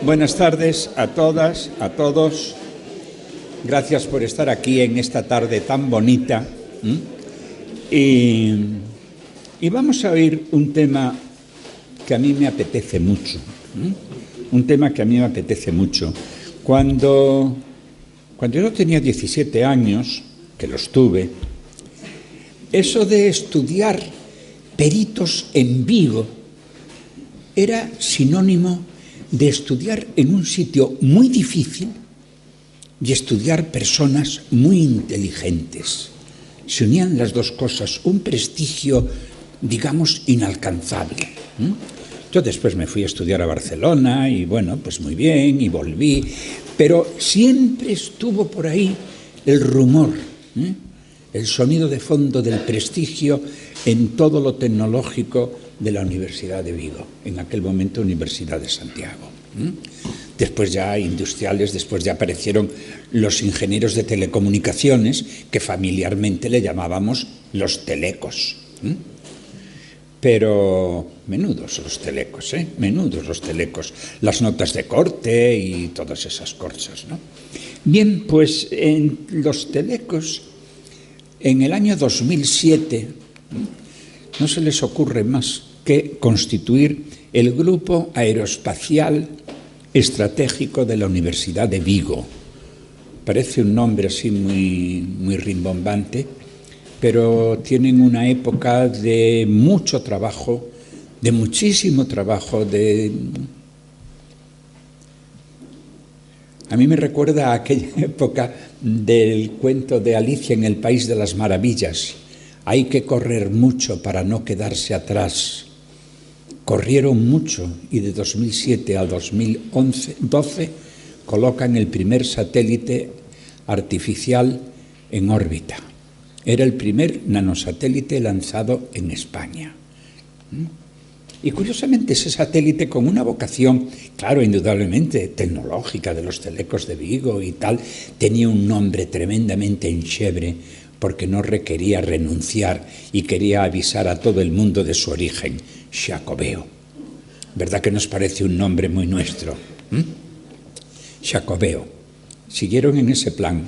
Buenas tardes a todas, a todos. Gracias por estar aquí en esta tarde tan bonita. Y vamos a oír un tema que a mí me apetece mucho. Un tema que a mí me apetece mucho. Cuando yo tenía 17 años, que los tuve, eso de estudiar peritos en Vigo era sinónimo de estudiar en un sitio muy difícil y estudiar personas muy inteligentes. Se unían las dos cosas, un prestigio, digamos, inalcanzable. Yo después me fui a estudiar a Barcelona y bueno, pues muy bien, y volví, pero siempre estuvo por ahí el rumor, el sonido de fondo del prestigio en todo lo tecnológico de la Universidad de Vigo, en aquel momento Universidad de Santiago. Después ya industriales, después ya aparecieron los ingenieros de telecomunicaciones, que familiarmente le llamábamos los telecos. Pero menudos los telecos, menudos los telecos, las notas de corte y todas esas cosas, ¿no? Bien, pues en los telecos, en el año 2007, no se les ocurre más que constituir el Grupo Aeroespacial Estratégico de la Universidad de Vigo. Parece un nombre así muy rimbombante, pero tienen una época de mucho trabajo, de muchísimo trabajo. A mí me recuerda a aquella época del cuento de Alicia en el País de las Maravillas. Hay que correr mucho para no quedarse atrás. Corrieron mucho y de 2007 a 2012 colocan el primer satélite artificial en órbita. Era el primer nanosatélite lanzado en España. Y curiosamente ese satélite, con una vocación, claro, indudablemente tecnológica, de los telecos de Vigo y tal, tenía un nombre tremendamente enchebre porque no requería renunciar y quería avisar a todo el mundo de su origen, Xacobeo. ¿Verdad que nos parece un nombre muy nuestro? Xacobeo. Siguieron en ese plan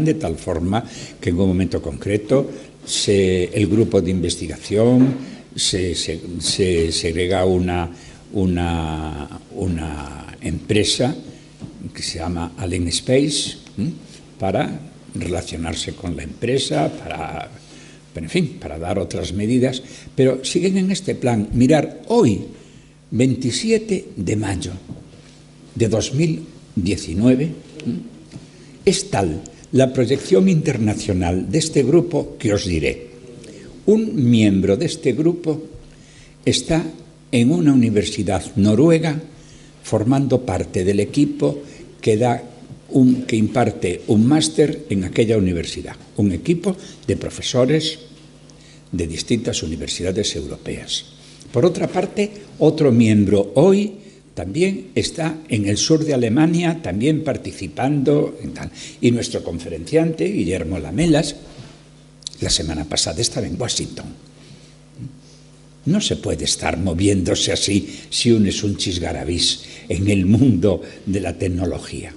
de tal forma que en un momento concreto el grupo de investigación se segrega una empresa que se llama Allen Space para relacionarse con la empresa, para dar otras medidas, pero siguen en este plan. Mirar, hoy, 27 de mayo de 2019, es tal la proyección internacional de este grupo que os diré. Un miembro de este grupo está en una universidad noruega formando parte del equipo que imparte un máster en aquella universidad, un equipo de profesores de distintas universidades europeas. Por otra parte, otro miembro hoy también está en el sur de Alemania, también participando en tal. Y nuestro conferenciante, Guillermo Lamelas, la semana pasada estaba en Washington. No se puede estar moviéndose así si uno es un chisgarabís en el mundo de la tecnología.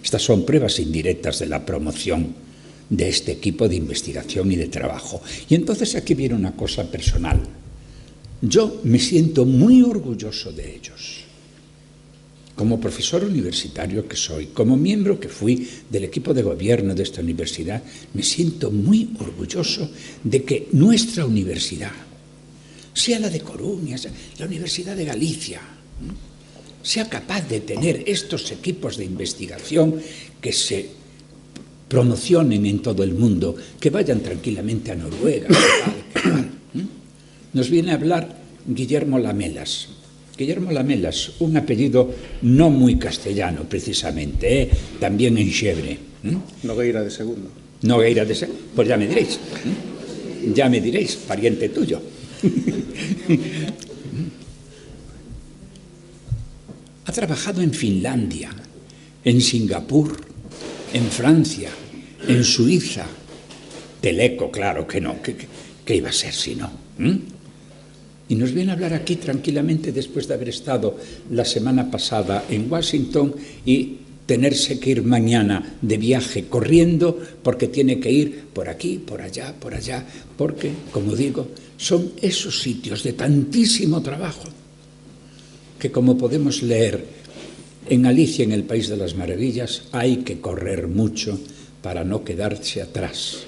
Estas son pruebas indirectas de la promoción de este equipo de investigación y de trabajo. Y entonces aquí viene una cosa personal. Yo me siento muy orgulloso de ellos. Como profesor universitario que soy, como miembro que fui del equipo de gobierno de esta universidad, me siento muy orgulloso de que nuestra universidad, sea la de Coruña, sea la Universidad de Galicia, sea capaz de tener estos equipos de investigación que se promocionen en todo el mundo, que vayan tranquilamente a Noruega, que tal. Nos viene a hablar Guillermo Lamelas. Guillermo Lamelas, un apellido no muy castellano precisamente, también en Xebre. Nogueira de segundo. Nogueira de segundo, pues ya me diréis, pariente tuyo. Ha trabajado en Finlandia, en Singapur, en Francia, en Suiza. Teleco, claro que no, ¿qué iba a ser si no? Y nos viene a hablar aquí tranquilamente después de haber estado la semana pasada en Washington y tenerse que ir mañana de viaje corriendo porque tiene que ir por aquí, por allá, porque, como digo, son esos sitios de tantísimo trabajo que, como podemos leer en Alicia en el País de las Maravillas, hay que correr mucho para no quedarse atrás.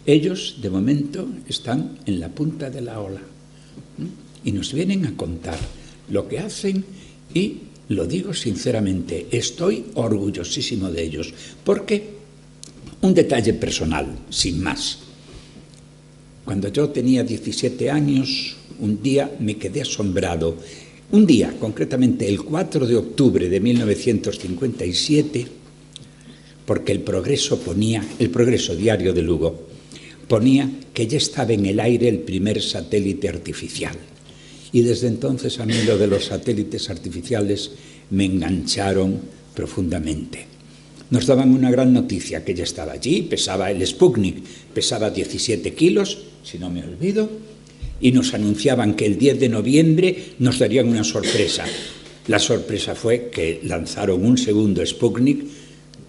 Ellos, de momento, están en la punta de la ola y nos vienen a contar lo que hacen y, lo digo sinceramente, estoy orgullosísimo de ellos, porque, un detalle personal, sin más, cuando yo tenía 17 años, un día me quedé asombrado. Un día, concretamente el 4 de octubre de 1957, porque el Progreso Diario de Lugo, ponía que ya estaba en el aire el primer satélite artificial. Y desde entonces a mí lo de los satélites artificiales me engancharon profundamente. Nos daban una gran noticia, que ya estaba allí, el Sputnik pesaba 17 kilos, si no me olvido, y nos anunciaban que el 10 de noviembre nos darían una sorpresa. La sorpresa fue que lanzaron un segundo Sputnik,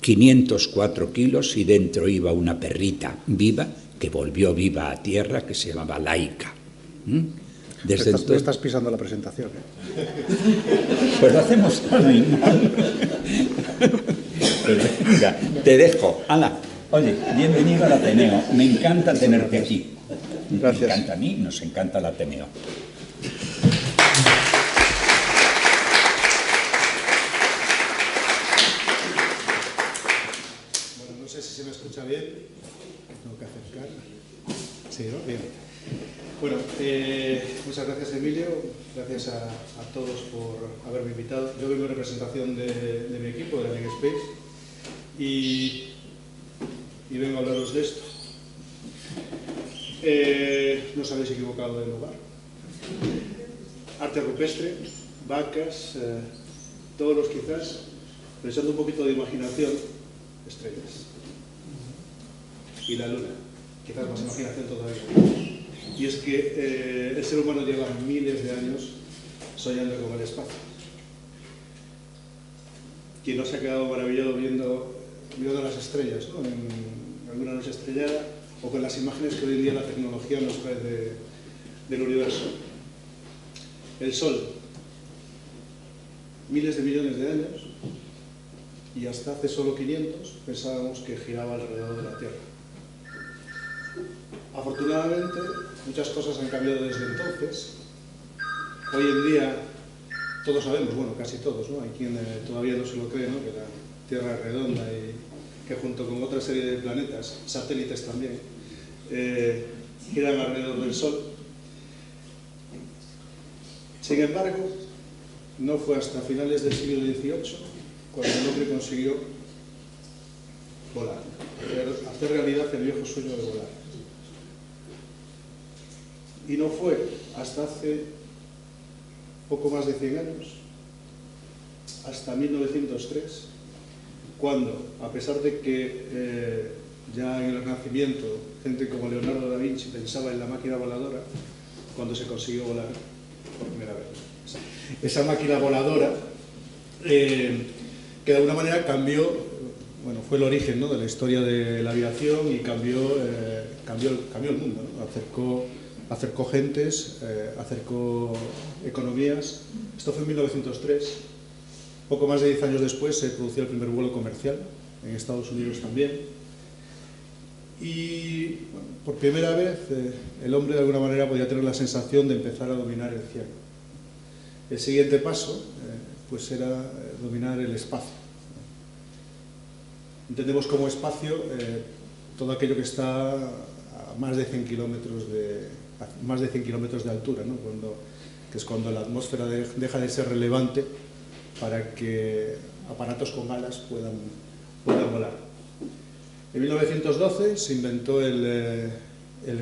504 kilos, y dentro iba una perrita viva, que volvió viva a tierra, que se llamaba Laika. Tú estás pisando la presentación, Pues lo hacemos hoy. Venga, te dejo. Hala, oye, bienvenido al Ateneo. Me encanta tenerte aquí. Gracias. Me encanta a mí, nos encanta el Ateneo. Bueno, no sé si se me escucha bien. Tengo que acercar. Sí, ¿no? Bien. Bueno, muchas gracias, Emilio. Gracias a todos por haberme invitado. Yo vengo en representación de mi equipo, de Alien Space, y vengo a hablaros de esto. No os habéis equivocado del lugar. Arte rupestre, vacas, todos quizás, pensando un poquito de imaginación, estrellas. Y la luna, quizás más imaginación todavía. Y es que el ser humano lleva miles de años soñando con el espacio. Quien no se ha quedado maravillado viendo las estrellas, ¿no? En alguna noche estrellada, o con las imágenes que hoy en día la tecnología nos trae del universo. El Sol, miles de millones de años, y hasta hace solo 500 pensábamos que giraba alrededor de la Tierra. Afortunadamente, muchas cosas han cambiado desde entonces. Hoy en día, todos sabemos, bueno, casi todos, ¿no? Hay quien todavía no se lo cree, ¿no? Que la Tierra es redonda y que junto con otra serie de planetas, satélites también, giran alrededor del Sol. Sin embargo, no fue hasta finales del siglo XVIII cuando el hombre consiguió volar, hacer realidad el viejo sueño de volar. Y no fue hasta hace poco más de 100 años, hasta 1903, cuando, a pesar de que ya en el Renacimiento gente como Leonardo da Vinci pensaba en la máquina voladora, cuando se consiguió volar por primera vez. Esa máquina voladora que de alguna manera cambió, bueno, fue el origen, ¿no?, de la historia de la aviación y cambió el mundo, ¿no? Acercó gentes, acercó economías. Esto fue en 1903. Poco más de 10 años después se produció el primer vuelo comercial, en Estados Unidos también. Y bueno, por primera vez el hombre de alguna manera podía tener la sensación de empezar a dominar el cielo. El siguiente paso pues era dominar el espacio. Entendemos como espacio todo aquello que está a más de 100 kilómetros de altura, ¿no? Que es cuando la atmósfera deja de ser relevante para que aparatos con alas puedan volar. En 1912 se inventó el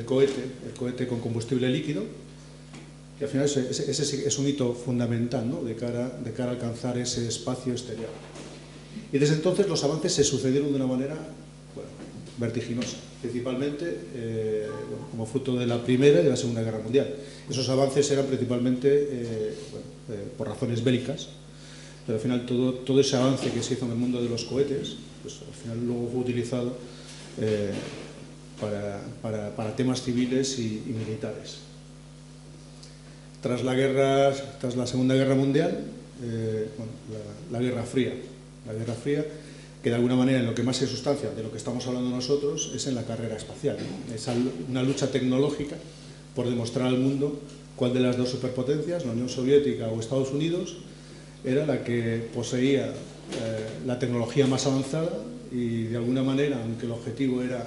cohete con combustible líquido, y al final ese es un hito fundamental, ¿no?, de cara a alcanzar ese espacio exterior. Y desde entonces los avances se sucedieron de una manera, bueno, vertiginosa, principalmente como fruto de la Primera y de la Segunda Guerra Mundial. Esos avances eran principalmente por razones bélicas, pero al final todo ese avance que se hizo en el mundo de los cohetes, pues al final luego fue utilizado para temas civiles y militares. Tras la Segunda Guerra Mundial, la Guerra Fría, que de alguna manera en lo que más se sustancia de lo que estamos hablando nosotros es en la carrera espacial, ¿no? Es una lucha tecnológica por demostrar al mundo cuál de las dos superpotencias, la Unión Soviética o Estados Unidos, era la que poseía la tecnología más avanzada y de alguna manera, aunque el objetivo era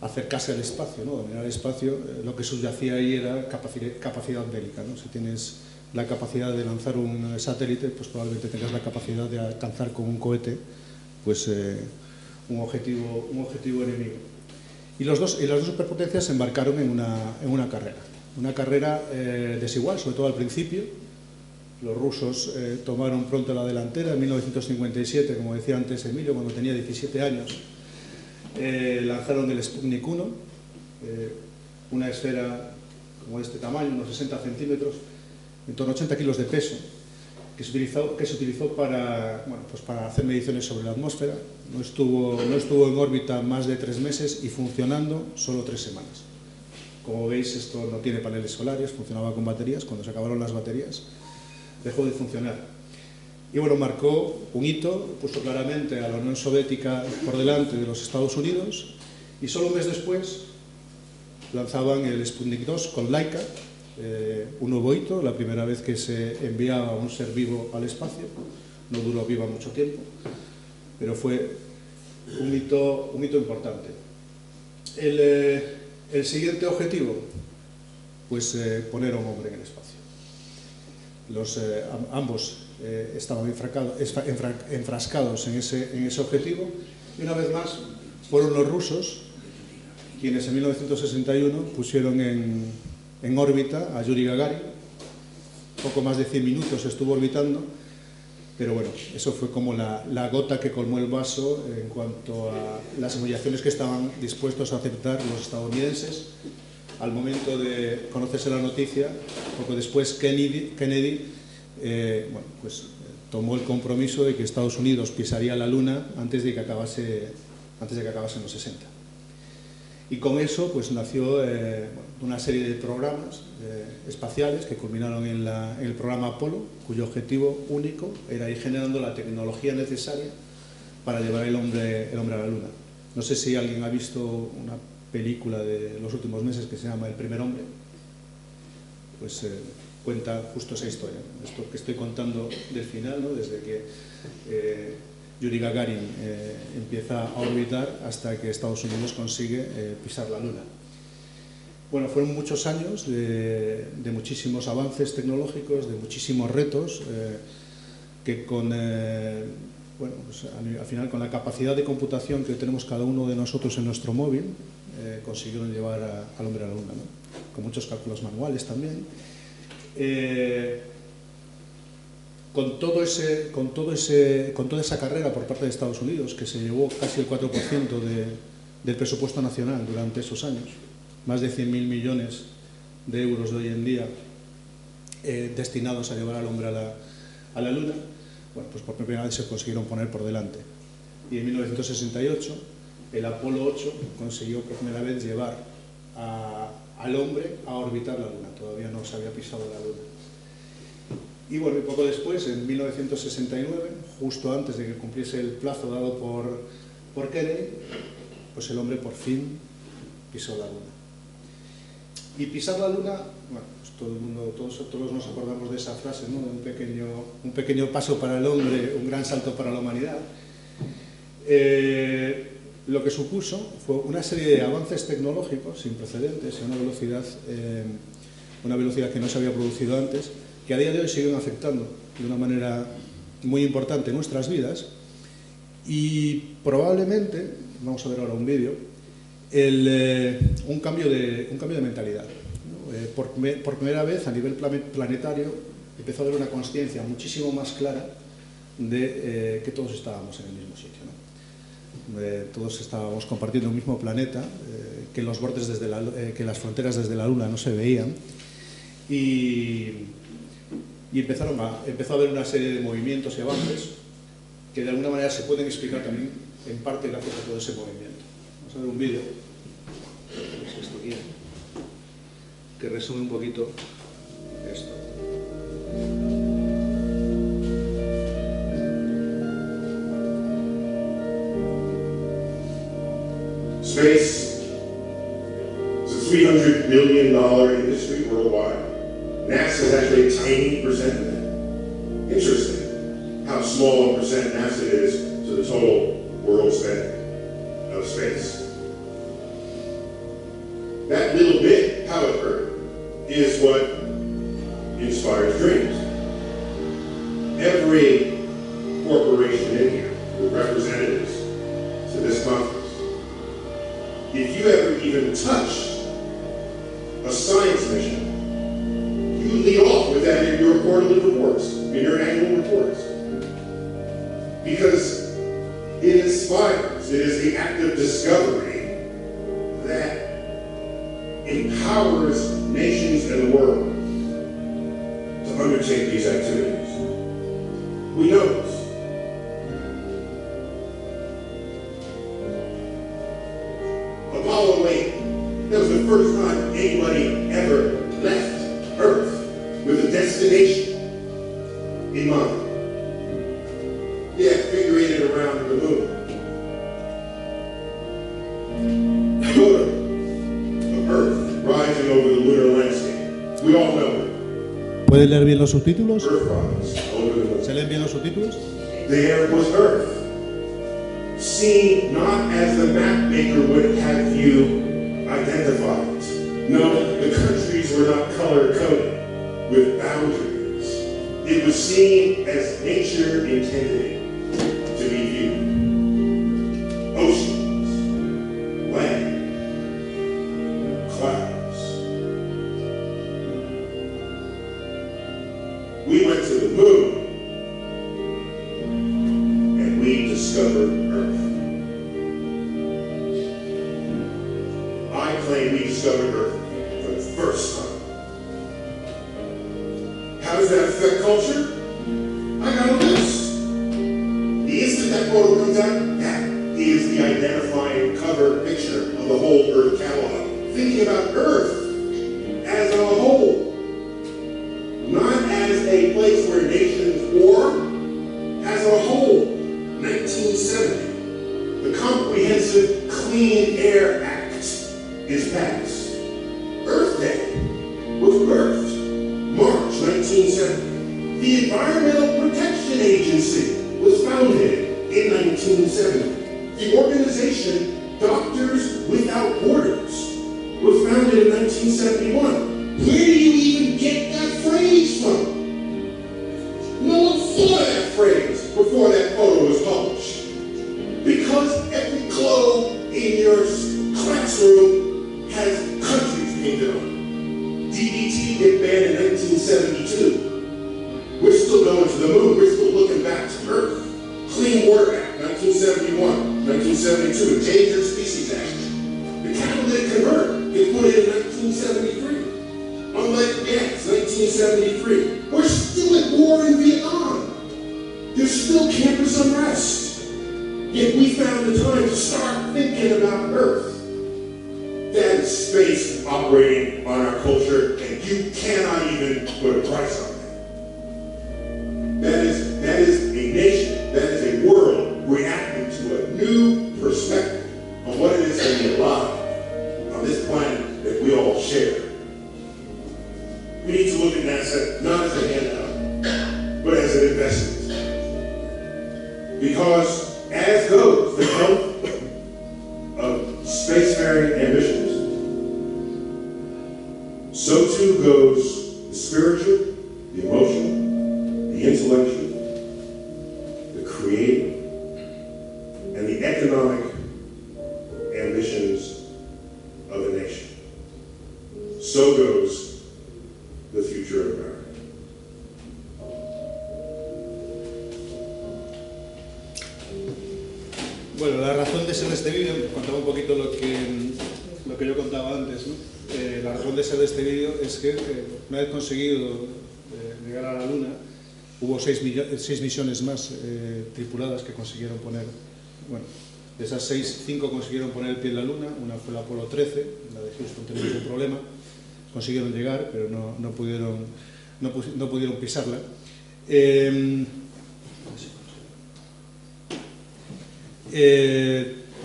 acercarse al espacio, ¿no? Dominar el espacio, lo que subyacía ahí era capacidad bélica, ¿no? Si tienes la capacidad de lanzar un satélite, pues probablemente tengas la capacidad de alcanzar con un cohete pues, un objetivo enemigo. Y las dos superpotencias se embarcaron en una carrera desigual, sobre todo al principio. Los rusos tomaron pronto la delantera en 1957, como decía antes Emilio, cuando tenía 17 años. Lanzaron el Sputnik 1, una esfera como de este tamaño, unos 60 centímetros, en torno a 80 kilos de peso, que se utilizó para hacer mediciones sobre la atmósfera. No estuvo en órbita más de 3 meses y funcionando solo 3 semanas. Como veis, esto no tiene paneles solares, funcionaba con baterías. Cuando se acabaron las baterías, dejó de funcionar. Y bueno, marcó un hito, puso claramente a la Unión Soviética por delante de los Estados Unidos, y solo un mes después lanzaban el Sputnik 2 con Laika, un nuevo hito, la primera vez que se enviaba un ser vivo al espacio. No duró viva mucho tiempo, pero fue un hito importante. El siguiente objetivo, pues poner a un hombre en el espacio. Ambos estaban enfrascados en ese objetivo, y una vez más fueron los rusos quienes en 1961 pusieron en órbita a Yuri Gagarin. Poco más de 100 minutos estuvo orbitando, pero bueno, eso fue como la gota que colmó el vaso en cuanto a las humillaciones que estaban dispuestos a aceptar los estadounidenses. Al momento de conocerse la noticia, poco después Kennedy tomó el compromiso de que Estados Unidos pisaría la Luna antes de que acabasen los 60. Y con eso pues nació una serie de programas espaciales que culminaron en el programa Apolo, cuyo objetivo único era ir generando la tecnología necesaria para llevar el hombre a la Luna. No sé si alguien ha visto una película de los últimos meses que se llama El primer hombre. Pues cuenta justo esa historia, esto que estoy contando del final, ¿no? Desde que Yuri Gagarin empieza a orbitar hasta que Estados Unidos consigue pisar la Luna. Bueno, fueron muchos años de muchísimos avances tecnológicos, de muchísimos retos, que al final con la capacidad de computación que tenemos cada uno de nosotros en nuestro móvil, consiguieron llevar al hombre a la Luna, ¿no? Con muchos cálculos manuales también. Con toda esa carrera por parte de Estados Unidos, que se llevó casi el 4% del presupuesto nacional durante esos años, más de 100.000 millones de euros de hoy en día destinados a llevar al hombre a la Luna, bueno, pues por primera vez se consiguieron poner por delante. Y en 1968 el Apolo 8 consiguió por primera vez llevar al hombre a orbitar la Luna. Todavía no se había pisado la Luna. Y bueno, y poco después, en 1969, justo antes de que cumpliese el plazo dado por Kennedy, pues el hombre por fin pisó la Luna. Y pisar la Luna, bueno, pues todos nos acordamos de esa frase, ¿no? Un pequeño paso para el hombre, un gran salto para la humanidad. Lo que supuso fue una serie de avances tecnológicos sin precedentes y una velocidad que no se había producido antes, que a día de hoy siguen afectando de una manera muy importante nuestras vidas, y probablemente, vamos a ver ahora un vídeo, un cambio de mentalidad, ¿no? Por primera vez a nivel planetario empezó a haber una consciencia muchísimo más clara de que todos estábamos en el mismo sitio, ¿no? todos estábamos compartiendo un mismo planeta, que los bordes que las fronteras desde la Luna no se veían, y empezó a haber una serie de movimientos y avances que de alguna manera se pueden explicar también en parte gracias a todo ese movimiento. Vamos a ver un vídeo, es esto aquí, que resume un poquito esto. Space is a $300 billion industry worldwide. NASA is actually a tiny percent of that. Interesting how small a percent NASA is to the total world spending of space. That little bit, however, is what inspires dreams. Every corporation in here with representatives to this conference, if you ever even touch a science mission, you lead off with that in your quarterly reports, in your annual reports. Because it inspires, it is the act of discovery that empowers nations in the world to undertake these activities. We know this. Apollo 8, that was the first time anybody ever left Earth with a destination in mind. Yeah, figurated around the moon. The photo of Earth rising over the lunar landscape. We all know it. ¿Pueden leer bien los subtítulos? Earth rise over the moon. ¿Se leen bien los subtítulos? There was Earth, seen not as the map maker would have you identify it. No, the countries were not color-coded with boundaries. It was seen as nature intended it to be viewed. Oceans, land, clouds. We went to the moon, and we discovered Earth. I claim we discovered Earth for the first time. How does that affect culture? I got a list. The instant that photo comes out, that is the identifying cover picture of the whole Earth catalog. Thinking about Earth as a whole, not as a place where nations war, as a whole. 1970, the Comprehensive Clean Air Act is passed. Earth Day was birthed March 1970. The Environmental Protection Agency was founded in 1970. The organization Doctors Without Borders was founded in 1971. Where do you even get that phrase from? No one thought of that phrase before that photo was published. Because every globe in your classroom has countries painted on it. DDT get banned in 1972. We're still going to the moon. We're still looking back to Earth. Clean Water Act, 1971, 1972. Endangered Species Act. The catalytic converter gets put in 1973. Unleaded gas, 1973. We're still at war in Vietnam. There's still campus unrest. Yet we found the time to start thinking about Earth. That is space operating on our culture, and you cannot even put a price on that. That is a nation, that is a world reacting to a new perspective on what it is to be alive on this planet that we all share. We need to look at NASA not as a handout, but as an investment. Because as goes the health of spacefaring ambitions, so too goes the spiritual, the emotional, the intellectual, the creative, and the economic ambitions of a nation. So goes the future of America. Bueno, la razón de ser de este vídeo, contaba un poquito lo que yo contaba antes, ¿no? La razón de ser de este vídeo es que una vez conseguido llegar a la Luna, hubo 6 misiones más tripuladas que consiguieron poner, bueno, de esas 6, 5 consiguieron poner el pie en la Luna, una fue la Apolo 13, la de Houston tenía un problema, consiguieron llegar, pero no pudieron pisarla.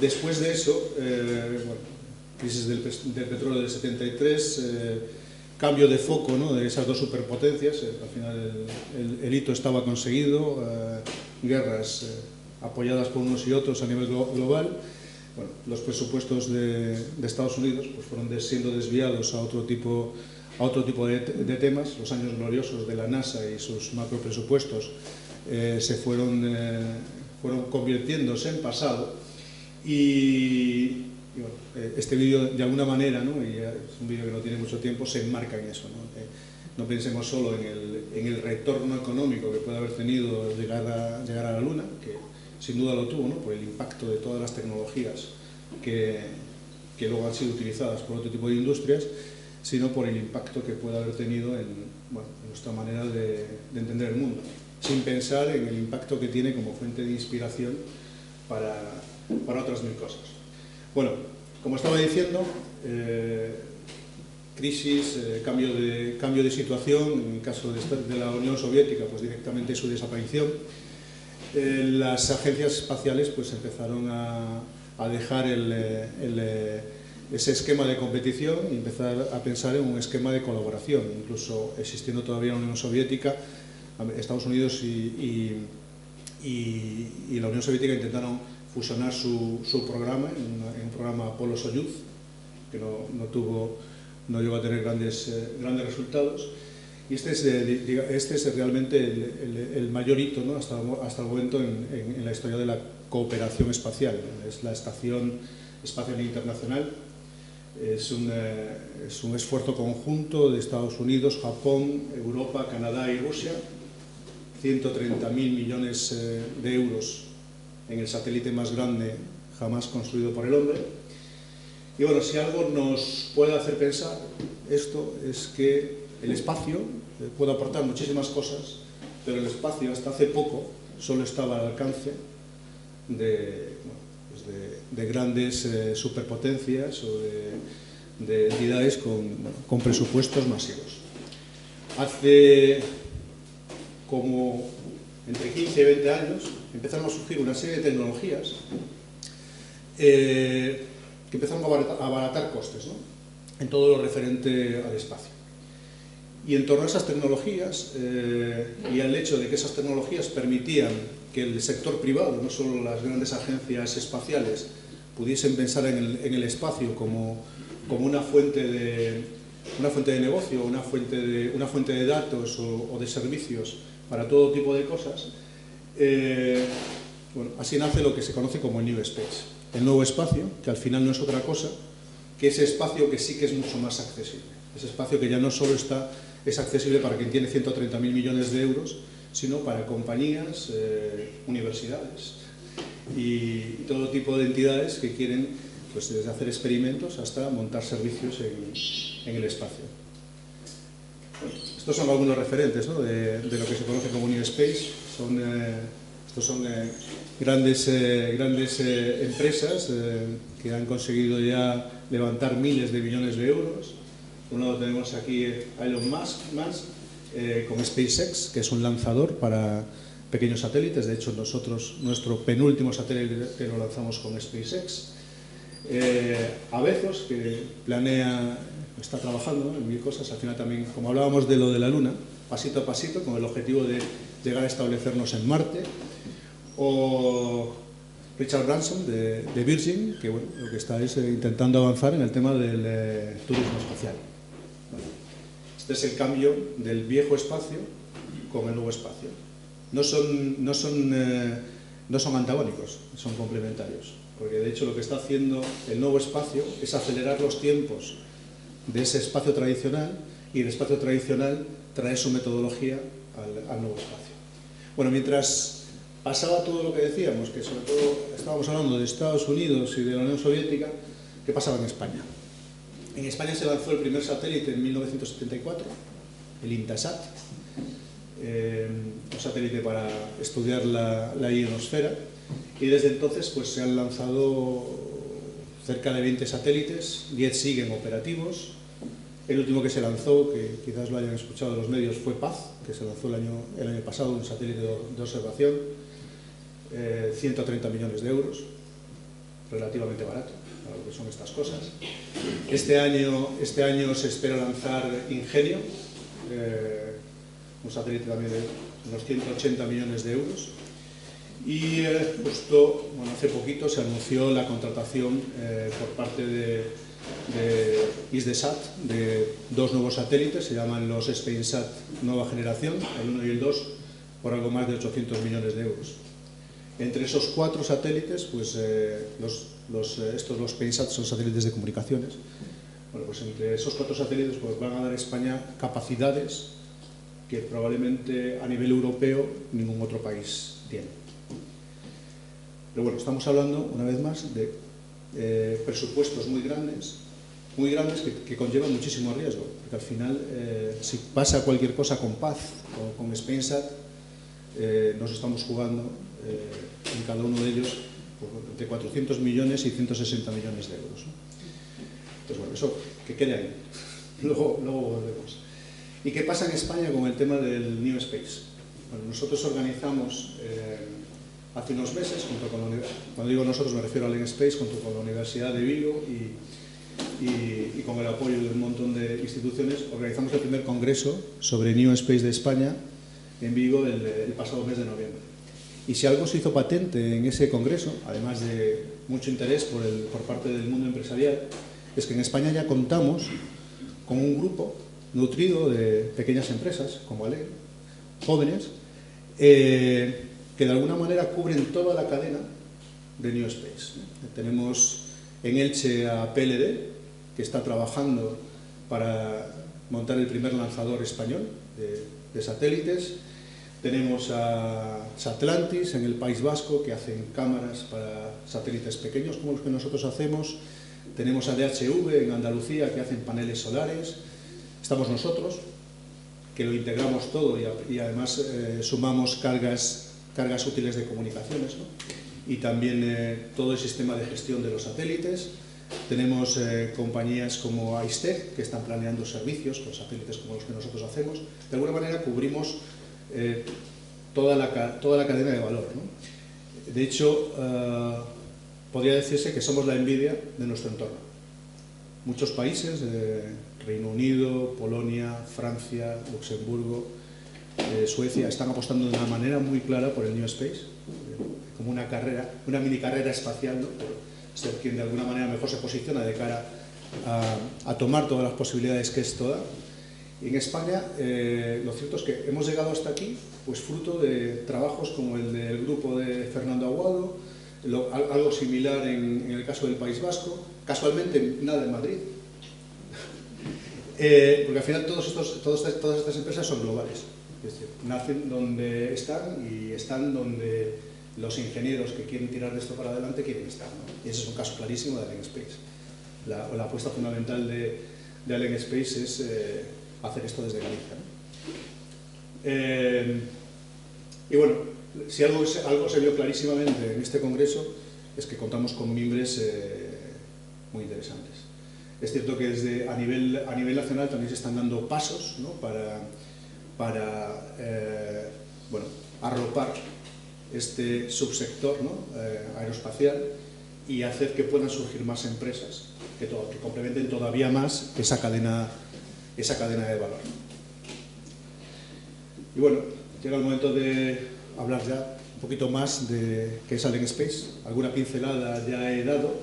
Después de eso, bueno, crisis del petróleo del 73, cambio de foco, ¿no?, de esas dos superpotencias, al final el hito estaba conseguido, guerras apoyadas por unos y otros a nivel global. Bueno, los presupuestos de Estados Unidos pues fueron siendo desviados a otro tipo de temas. Los años gloriosos de la NASA y sus macropresupuestos se fueron convirtiéndose en pasado, y bueno, este vídeo de alguna manera, ¿no?, y es un vídeo que no tiene mucho tiempo, se enmarca en eso, ¿no? No pensemos solo en el retorno económico que puede haber tenido llegar a la Luna, que sin duda lo tuvo, ¿no?, por el impacto de todas las tecnologías que luego han sido utilizadas por otro tipo de industrias, sino por el impacto que puede haber tenido en nuestra manera de entender el mundo, sin pensar en el impacto que tiene como fuente de inspiración para otras mil cosas. Bueno, como estaba diciendo, crisis, cambio de situación. En el caso de la Unión Soviética, pues directamente su desaparición. Las agencias espaciales pues empezaron a dejar ese esquema de competición y empezar a pensar en un esquema de colaboración, incluso existiendo todavía la Unión Soviética. Estados Unidos y la Unión Soviética intentaron fusionar su programa en un programa Apolo-Soyuz, que no llegó a tener grandes resultados, y este es realmente el mayor hito, ¿no?, hasta el momento en la historia de la cooperación espacial. Es la Estación Espacial Internacional. Es un esfuerzo conjunto de Estados Unidos, Japón, Europa, Canadá y Rusia. 130.000 millones de euros en el satélite más grande jamás construido por el hombre. Y bueno, si algo nos puede hacer pensar esto, es que el espacio puede aportar muchísimas cosas, pero el espacio hasta hace poco solo estaba al alcance de grandes superpotencias o de entidades con presupuestos masivos. Hace como entre 15 y 20 años empezaron a surgir una serie de tecnologías que empezaron a abaratar costes, ¿no?, en todo lo referente al espacio. Y en torno a esas tecnologías y al hecho de que esas tecnologías permitían que el sector privado, no solo las grandes agencias espaciales, pudiesen pensar en el espacio como una fuente de negocio, una fuente de datos o de servicios para todo tipo de cosas, bueno, así nace lo que se conoce como el New Space, el nuevo espacio, que al final no es otra cosa que ese espacio que sí que es mucho más accesible, ese espacio que ya no solo es accesible para quien tiene 130.000 millones de euros, sino para compañías, universidades y todo tipo de entidades que quieren, pues, desde hacer experimentos hasta montar servicios en el espacio. Bueno, estos son algunos referentes, ¿no?, de lo que se conoce como New Space. Estos son grandes empresas que han conseguido ya levantar miles de millones de euros. Por un lado tenemos aquí Elon Musk con SpaceX, que es un lanzador para pequeños satélites. De hecho, nuestro penúltimo satélite lo lanzamos con SpaceX. A Bezos, que está trabajando en mil cosas. Al final también, como hablábamos de lo de la Luna, pasito a pasito, con el objetivo de llegar a establecernos en Marte. O Richard Branson de Virgin, que bueno, lo que está es intentando avanzar en el tema del turismo espacial. Bueno, este es el cambio del viejo espacio con el nuevo espacio. No son antagónicos, son complementarios, porque de hecho lo que está haciendo el nuevo espacio es acelerar los tiempos de ese espacio tradicional, y el espacio tradicional trae su metodología al nuevo espacio. Bueno, mientras pasaba todo lo que decíamos, que sobre todo estábamos hablando de Estados Unidos y de la Unión Soviética, ¿qué pasaba en España? En España se lanzó el primer satélite en 1974, el Intasat, un satélite para estudiar la ionosfera, y desde entonces pues, se han lanzado cerca de 20 satélites, 10 siguen operativos. El último que se lanzó, que quizás lo hayan escuchado en los medios, fue Paz, que se lanzó el año pasado, un satélite de observación, 130 millones de euros, relativamente barato para lo que son estas cosas. Este año se espera lanzar Ingenio, un satélite también de unos 180 millones de euros. Y justo, bueno, hace poquito se anunció la contratación por parte de Hisdesat de 2 nuevos satélites, se llaman los SpainSat nueva generación, el 1 y el 2, por algo más de 800 millones de euros. Entre esos 4 satélites, pues los SpainSat son satélites de comunicaciones. Bueno, pues entre esos 4 satélites pues, van a dar a España capacidades que probablemente a nivel europeo ningún otro país tiene. Pero bueno, estamos hablando, una vez más, de presupuestos muy grandes que conllevan muchísimo riesgo, porque al final, si pasa cualquier cosa con Paz o con SpainSat, nos estamos jugando en cada uno de ellos entre 400 millones y 160 millones de euros, ¿no? Entonces, bueno, eso que quede ahí, luego volvemos. ¿Y qué pasa en España con el tema del New Space? Bueno, nosotros organizamos hace unos meses, cuando digo nosotros me refiero al N-Space, junto con la Universidad de Vigo y con el apoyo de un montón de instituciones, organizamos el primer congreso sobre New Space de España en Vigo el pasado mes de noviembre. Y si algo se hizo patente en ese congreso, además de mucho interés por parte del mundo empresarial, es que en España ya contamos con un grupo nutrido de pequeñas empresas, como ALEN, jóvenes, que de alguna manera cubren toda la cadena de New Space. Tenemos en Elche a PLD, que está trabajando para montar el primer lanzador español de satélites. Tenemos a Satlantis en el País Vasco, que hacen cámaras para satélites pequeños como los que nosotros hacemos. Tenemos a DHV en Andalucía, que hacen paneles solares. Estamos nosotros, que lo integramos todo y además sumamos cargas útiles de comunicaciones, ¿no? Y también todo el sistema de gestión de los satélites. Tenemos compañías como Aistec, que están planeando servicios con satélites como los que nosotros hacemos. De alguna manera cubrimos toda la cadena de valor, ¿no? De hecho, podría decirse que somos la Nvidia de nuestro entorno. Muchos países, Reino Unido, Polonia, Francia, Luxemburgo, Suecia, están apostando de una manera muy clara por el New Space, como una carrera, una mini carrera espacial, ¿no? Por ser quien de alguna manera mejor se posiciona de cara a tomar todas las posibilidades que es toda. Y en España, lo cierto es que hemos llegado hasta aquí pues fruto de trabajos como el del grupo de Fernando Aguado, algo similar en el caso del País Vasco, casualmente nada en Madrid, porque al final todas estas empresas son globales, es decir, nacen donde están y están donde los ingenieros que quieren tirar de esto para adelante quieren estar, ¿no? Y ese es un caso clarísimo de Allen Space. La apuesta fundamental de Allen Space es hacer esto desde Galicia, ¿no? Y bueno, si algo se vio clarísimamente en este congreso es que contamos con mimbres muy interesantes. Es cierto que a nivel nacional también se están dando pasos, ¿no? para bueno, arropar este subsector, ¿no? Aeroespacial, y hacer que puedan surgir más empresas que complementen todavía más esa cadena de valor. Y bueno, llega el momento de hablar ya un poquito más de qué es Allen Space. Alguna pincelada ya he dado.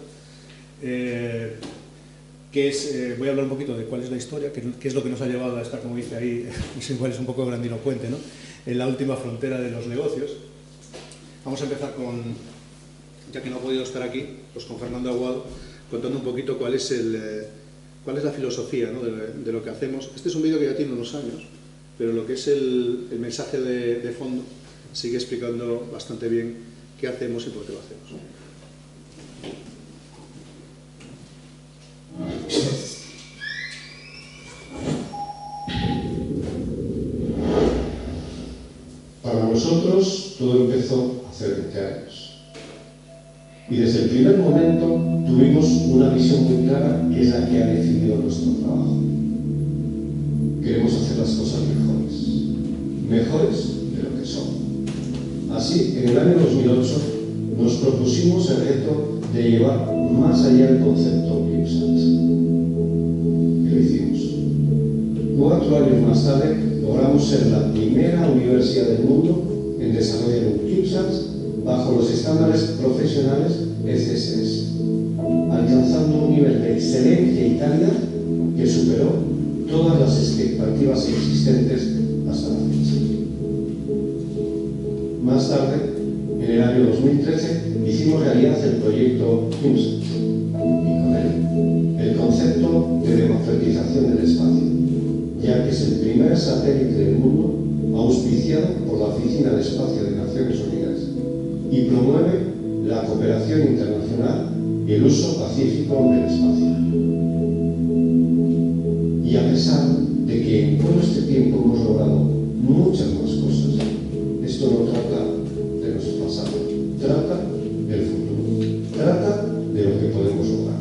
Voy a hablar un poquito de cuál es la historia, qué es lo que nos ha llevado a estar, como dice ahí, igual es un poco grandilocuente, ¿no? En la última frontera de los negocios. Vamos a empezar ya que no ha podido estar aquí, pues con Fernando Aguado, contando un poquito cuál es la filosofía, ¿no? de lo que hacemos. Este es un vídeo que ya tiene unos años, pero lo que es el mensaje de fondo sigue explicando bastante bien qué hacemos y por qué lo hacemos. Para nosotros todo empezó hace 20 años. Y desde el primer momento tuvimos una visión muy clara, que es la que ha definido nuestro trabajo. Queremos hacer las cosas mejores de lo que son. Así, en el año 2008 nos propusimos el reto de llevar más allá el concepto CubeSat. Y lo hicimos. 4 años más tarde logramos ser la primera universidad del mundo en desarrollar un CubeSat bajo los estándares profesionales ECSS, alcanzando un nivel de excelencia y calidad que superó todas las expectativas existentes hasta la fecha. Más tarde, en el año 2013, hicimos realidad el proyecto CubeSat y con él el concepto de democratización del espacio, ya que es el primer satélite del mundo auspiciado por la Oficina de Espacio de Naciones Unidas y promueve la cooperación internacional y el uso pacífico del espacio. Y a pesar de que en todo este tiempo hemos logrado muchas más cosas, esto no trata de nuestro pasado, trata del futuro, trata de lo que podemos lograr.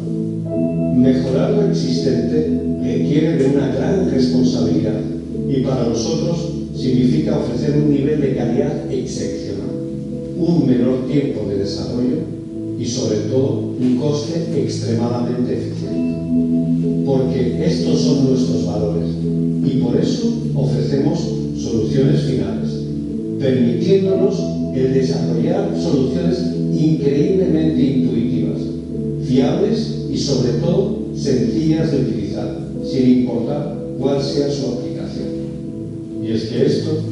Mejorar lo existente requiere de una gran responsabilidad y para nosotros significa ofrecer un nivel de calidad excepcional, un menor tiempo de desarrollo y sobre todo un coste extremadamente eficiente. Porque estos son nuestros valores y por eso ofrecemos soluciones finales, permitiéndonos el desarrollar soluciones increíblemente intuitivas, fiables y sobre todo sencillas de utilizar, sin importar cuál sea su aplicación. Y es que esto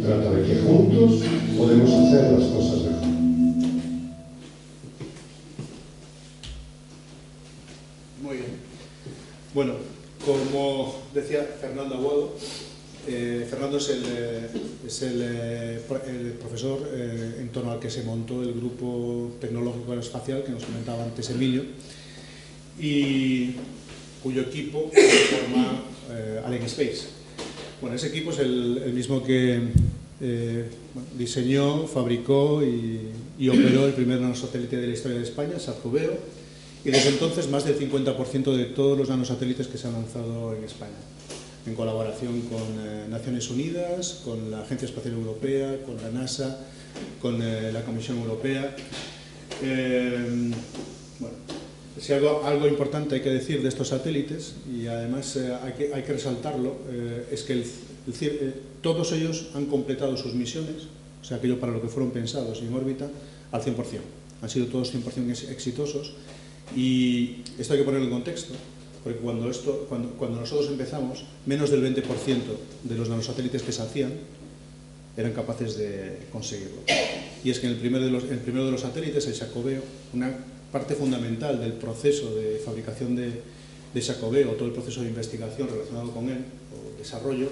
trata de que juntos podemos hacer las cosas mejor. Muy bien. Bueno, como decía Fernando Aguado, Fernando es el profesor en torno al que se montó el grupo tecnológico aeroespacial que nos comentaba antes Emilio, y cuyo equipo forma Allen Space. Bueno, ese equipo es el mismo que diseñó, fabricó y operó el primer nanosatélite de la historia de España, SAT-COBEO, y desde entonces más del 50% de todos los nanosatélites que se han lanzado en España, en colaboración con Naciones Unidas, con la Agencia Espacial Europea, con la NASA, con la Comisión Europea. Bueno, si algo importante hay que decir de estos satélites, y además hay que resaltarlo, es que todos ellos han completado sus misiones, o sea, aquello para lo que fueron pensados en órbita, al 100%. Han sido todos 100% exitosos, y esto hay que ponerlo en contexto, porque cuando nosotros empezamos, menos del 20% de los nanosatélites que se hacían eran capaces de conseguirlo. Y es que en el primero de los satélites, el SAT-COBEO, una parte fundamental del proceso de fabricación de SAT-COBEO, todo el proceso de investigación relacionado con él, o desarrollo,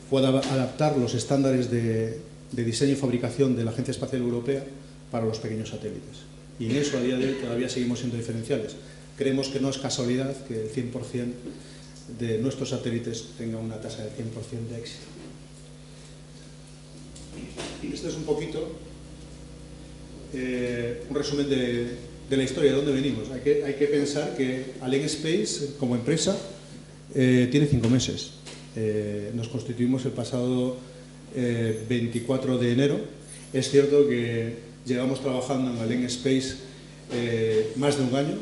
fue adaptar los estándares de diseño y fabricación de la Agencia Espacial Europea para los pequeños satélites. Y en eso, a día de hoy, todavía seguimos siendo diferenciales. Creemos que no es casualidad que el 100% de nuestros satélites tenga una tasa de 100% de éxito. Esto es un poquito un resumen de la historia, de dónde venimos. Hay que pensar que Allen Space, como empresa, tiene 5 meses. Nos constituimos el pasado 24 de enero. Es cierto que llevamos trabajando en Allen Space más de un año,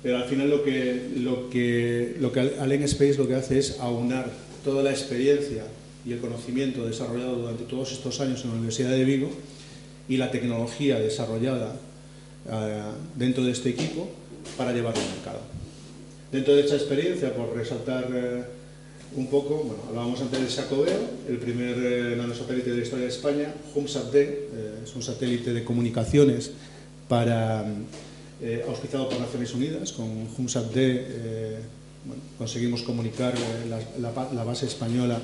pero al final lo que Allen Space lo que hace es aunar toda la experiencia y el conocimiento desarrollado durante todos estos años en la Universidad de Vigo y la tecnología desarrollada dentro de este equipo para llevarlo al mercado. Dentro de esta experiencia, por resaltar un poco, bueno, hablábamos antes de SAT-COBEO, el primer nanosatélite de la historia de España. HUMSAT-D es un satélite de comunicaciones auspiciado por Naciones Unidas. Con HUMSAT-D conseguimos comunicar la base española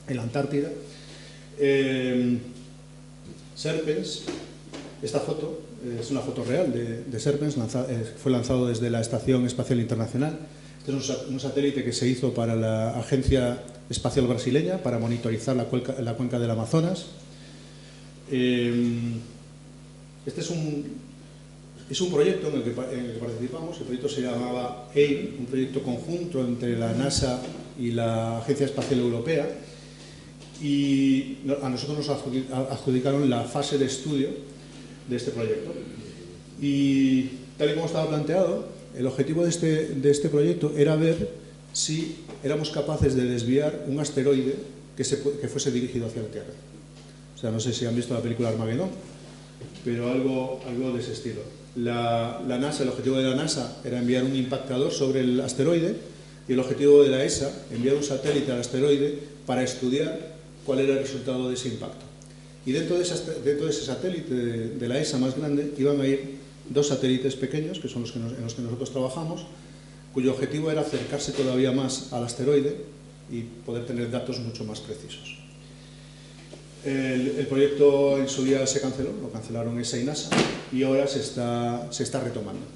en la Antártida. Serpens, esta foto es una foto real de Serpens, fue lanzado desde la Estación Espacial Internacional. Este es un satélite que se hizo para la Agencia Espacial Brasileña para monitorizar la cuenca del Amazonas. Este es un proyecto en el que participamos. El proyecto se llamaba AIM, un proyecto conjunto entre la NASA y la Agencia Espacial Europea, y a nosotros nos adjudicaron la fase de estudio de este proyecto. Y tal y como estaba planteado, el objetivo de este proyecto era ver si éramos capaces de desviar un asteroide que fuese dirigido hacia la Tierra. O sea, no sé si han visto la película Armagedón, pero algo de ese estilo. El objetivo de la NASA era enviar un impactador sobre el asteroide, y el objetivo de la ESA, enviar un satélite al asteroide para estudiar cuál era el resultado de ese impacto. Y dentro de ese satélite de la ESA más grande iban a ir dos satélites pequeños, que son en los que nosotros trabajamos, cuyo objetivo era acercarse todavía más al asteroide y poder tener datos mucho más precisos. El proyecto en su día se canceló, lo cancelaron ESA y NASA, y ahora se está retomando.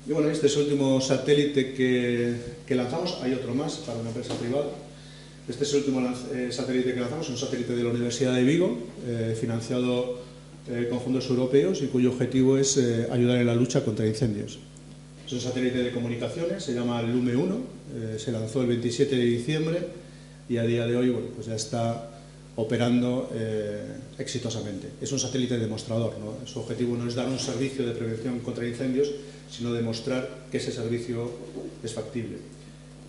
Y bueno, este es el último satélite que lanzamos. Hay otro más para una empresa privada. Este es el último satélite que lanzamos, un satélite de la Universidad de Vigo, financiado con fondos europeos, y cuyo objetivo es ayudar en la lucha contra incendios. Es un satélite de comunicaciones, se llama Lume 1, se lanzó el 27 de diciembre y a día de hoy, bueno, pues ya está operando exitosamente. Es un satélite demostrador, ¿no? Su objetivo no es dar un servicio de prevención contra incendios, sino demostrar que ese servicio es factible.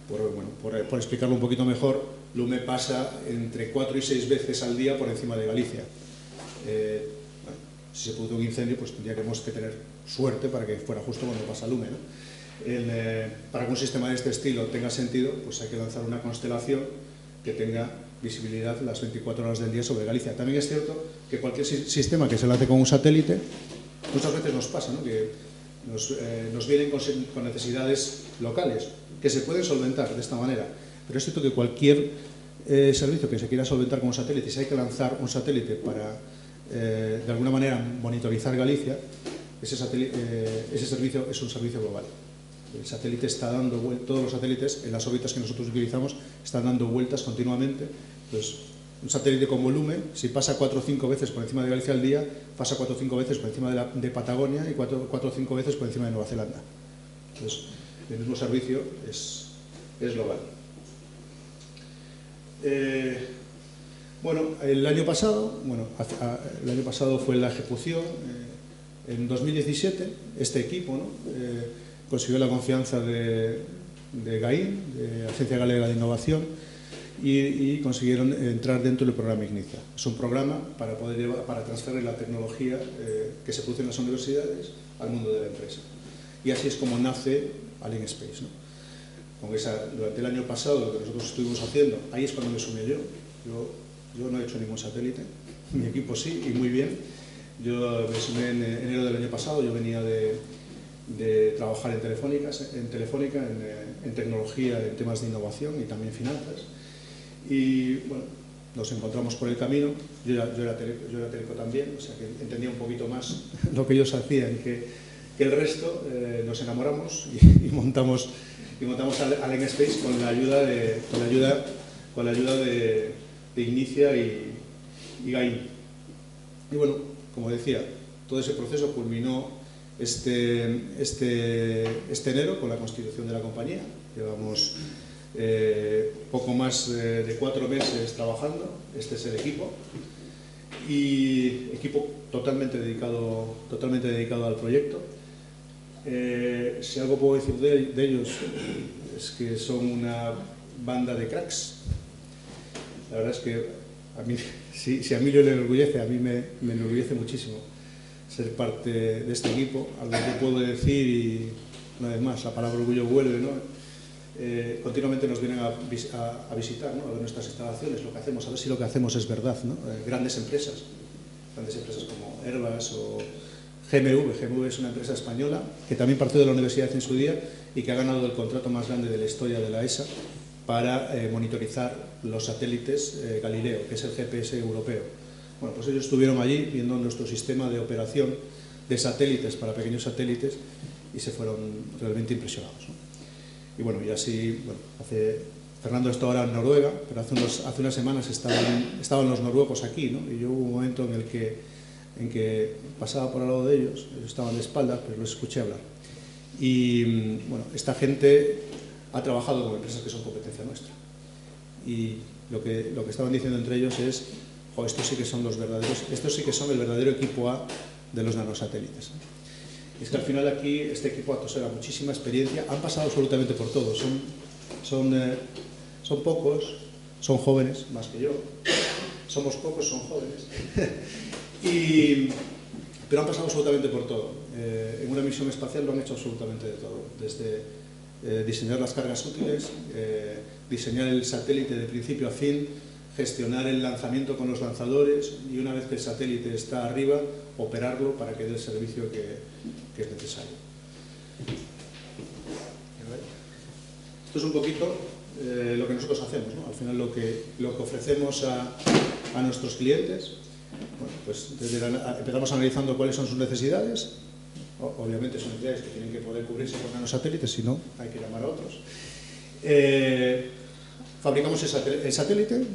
Por explicarlo un poquito mejor, Lume pasa entre 4 y 6 veces al día por encima de Galicia. Si se produce un incendio, pues tendríamos que tener suerte para que fuera justo cuando pasa Lume, ¿no? Para que un sistema de este estilo tenga sentido, pues hay que lanzar una constelación que tenga visibilidad las 24 horas del día sobre Galicia. También es cierto que cualquier sistema que se lance con un satélite, muchas veces nos pasa, ¿no? Que nos vienen con necesidades locales que se pueden solventar de esta manera, pero es cierto que cualquier servicio que se quiera solventar con un satélite, si hay que lanzar un satélite para de alguna manera monitorizar Galicia, ese servicio es un servicio global. El satélite está dando vueltas, todos los satélites en las órbitas que nosotros utilizamos están dando vueltas continuamente. Entonces, un satélite como Lume, si pasa 4 o 5 veces por encima de Galicia al día, pasa 4 o 5 veces por encima de Patagonia y 4 o 5 veces por encima de Nueva Zelanda. Entonces, el mismo servicio es global. Bueno, el año pasado fue la ejecución. En 2017, este equipo, ¿no? Consiguió la confianza de GAIN, de Agencia Galega de Innovación, y consiguieron entrar dentro del programa Ignicia. Es un programa para transferir la tecnología que se produce en las universidades al mundo de la empresa. Y así es como nace Alien Space, ¿no? Durante el año pasado, lo que nosotros estuvimos haciendo, ahí es cuando me sumé yo. Yo no he hecho ningún satélite, mi equipo sí, y muy bien. Yo me sumé en enero del año pasado. Yo venía de trabajar en Telefónica, en tecnología, en temas de innovación y también finanzas. Y bueno, nos encontramos por el camino. Yo era técnico también, o sea que entendía un poquito más lo que ellos hacían que el resto. Nos enamoramos y montamos Alien Space con la ayuda de Ignicia y GAIN. Y bueno, como decía, todo ese proceso culminó este enero con la constitución de la compañía. Llevamos poco más de 4 meses trabajando. Este es el equipo, y equipo totalmente dedicado al proyecto. Si algo puedo decir de ellos, es que son una banda de cracks. La verdad es que a mí, si a Emilio le enorgullece, a mí me enorgullece muchísimo ser parte de este equipo. Algo que puedo decir, y una vez más la palabra orgullo vuelve, ¿no? Continuamente nos vienen a visitar, ¿no? A ver nuestras instalaciones, lo que hacemos, a ver si lo que hacemos es verdad, ¿no? Grandes empresas como Airbus o GMV es una empresa española que también partió de la universidad en su día y que ha ganado el contrato más grande de la historia de la ESA para monitorizar los satélites Galileo, que es el GPS europeo. Bueno, pues ellos estuvieron allí viendo nuestro sistema de operación de satélites para pequeños satélites y se fueron realmente impresionados, ¿no? Y bueno, y así, bueno, Fernando está ahora en Noruega, pero hace unas semanas estaban los noruegos aquí, ¿no? Y yo hubo un momento en que pasaba por al lado de ellos estaban de espaldas, pero los escuché hablar. Y bueno, esta gente ha trabajado con empresas que son competencia nuestra. Y lo que estaban diciendo entre ellos es: jo, estos sí que son el verdadero equipo A de los nanosatélites. Y es que al final aquí este equipo atosega muchísima experiencia, han pasado absolutamente por todo, son pocos, son jóvenes, más que yo, somos pocos, son jóvenes, pero han pasado absolutamente por todo. En una misión espacial lo han hecho absolutamente de todo, desde diseñar las cargas útiles, diseñar el satélite de principio a fin, gestionar el lanzamiento con los lanzadores y una vez que el satélite está arriba, operarlo para que dé el servicio que es necesario. Esto es un poquito lo que nosotros hacemos, ¿no? Al final lo que ofrecemos a nuestros clientes. Bueno, pues empezamos analizando cuáles son sus necesidades. Obviamente son necesidades que tienen que poder cubrirse con nanosatélites, si no hay que llamar a otros. Fabricamos el satélite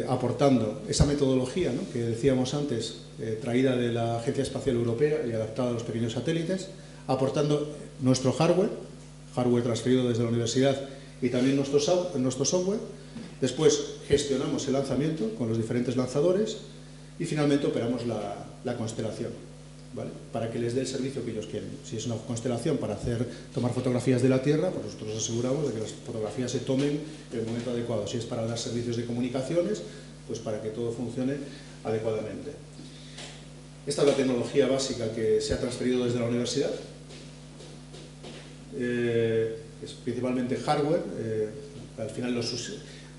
aportando esa metodología, ¿no?, que decíamos antes, traída de la Agencia Espacial Europea y adaptada a los pequeños satélites, aportando nuestro hardware transferido desde la universidad y también nuestro software. Después gestionamos el lanzamiento con los diferentes lanzadores y finalmente operamos la constelación, ¿vale?, para que les dé el servicio que ellos quieren. Si es una constelación para tomar fotografías de la Tierra, pues nosotros nos aseguramos de que las fotografías se tomen en el momento adecuado. Si es para dar servicios de comunicaciones, pues para que todo funcione adecuadamente. Esta es la tecnología básica que se ha transferido desde la universidad. Es principalmente hardware, al final los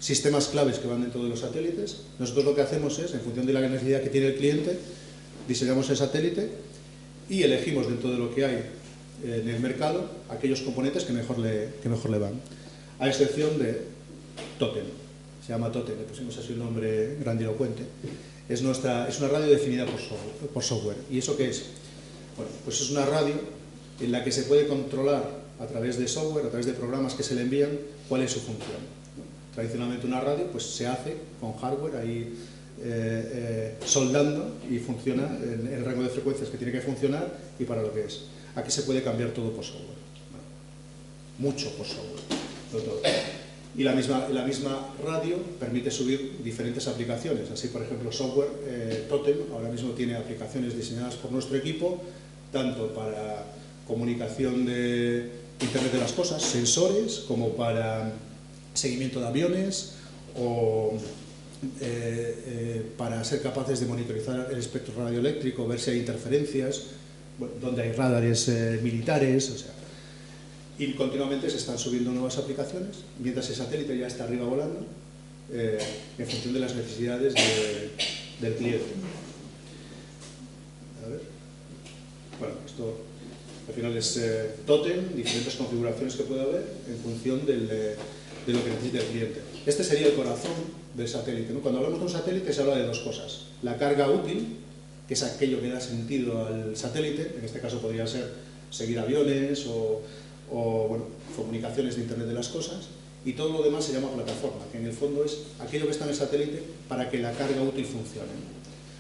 sistemas claves que van dentro de los satélites. Nosotros lo que hacemos es, en función de la necesidad que tiene el cliente, diseñamos el satélite y elegimos dentro de lo que hay en el mercado aquellos componentes que mejor le van, a excepción de Totem. Se llama Totem, le pusimos así un nombre grandilocuente. Es una radio definida por software. ¿Y eso qué es? Bueno, pues es una radio en la que se puede controlar a través de software, a través de programas que se le envían, cuál es su función, ¿no? Tradicionalmente una radio pues se hace con hardware ahí soldando y funciona en el rango de frecuencias que tiene que funcionar y para lo que es. Aquí se puede cambiar todo por software, bueno, mucho por software, todo. Y la misma radio permite subir diferentes aplicaciones. Así, por ejemplo, software Totem ahora mismo tiene aplicaciones diseñadas por nuestro equipo, tanto para comunicación de Internet de las Cosas, sensores, como para seguimiento de aviones o para ser capaces de monitorizar el espectro radioeléctrico, ver si hay interferencias, bueno, donde hay radares militares, o sea, y continuamente se están subiendo nuevas aplicaciones mientras el satélite ya está arriba volando, en función de las necesidades del cliente. A ver. Bueno, esto al final es Totem, diferentes configuraciones que puede haber en función de lo que necesita el cliente. Este sería el corazón del satélite, ¿no? Cuando hablamos de un satélite se habla de dos cosas: la carga útil, que es aquello que da sentido al satélite, en este caso podría ser seguir aviones o bueno, comunicaciones de Internet de las Cosas, y todo lo demás se llama plataforma, que en el fondo es aquello que está en el satélite para que la carga útil funcione.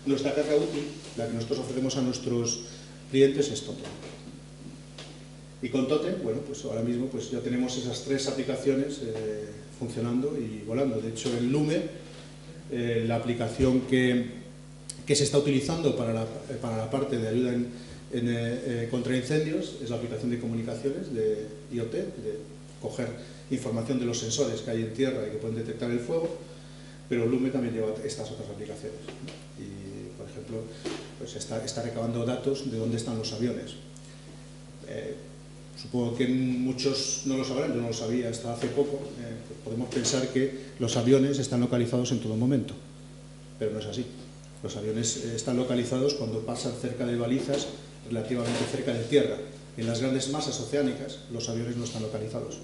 Nuestra carga útil, la que nosotros ofrecemos a nuestros clientes, es Totem. Y con Totem, bueno, pues ahora mismo pues ya tenemos esas tres aplicaciones funcionando y volando. De hecho, en Lume, la aplicación que se está utilizando para la parte de ayuda contra incendios es la aplicación de comunicaciones de IoT, de coger información de los sensores que hay en tierra y que pueden detectar el fuego, pero Lume también lleva estas otras aplicaciones. Y, por ejemplo, pues está recabando datos de dónde están los aviones. Supongo que muchos no lo sabrán, yo no lo sabía hasta hace poco. Podemos pensar que los aviones están localizados en todo momento, pero no es así. Los aviones están localizados cuando pasan cerca de balizas relativamente cerca de tierra. En las grandes masas oceánicas los aviones no están localizados.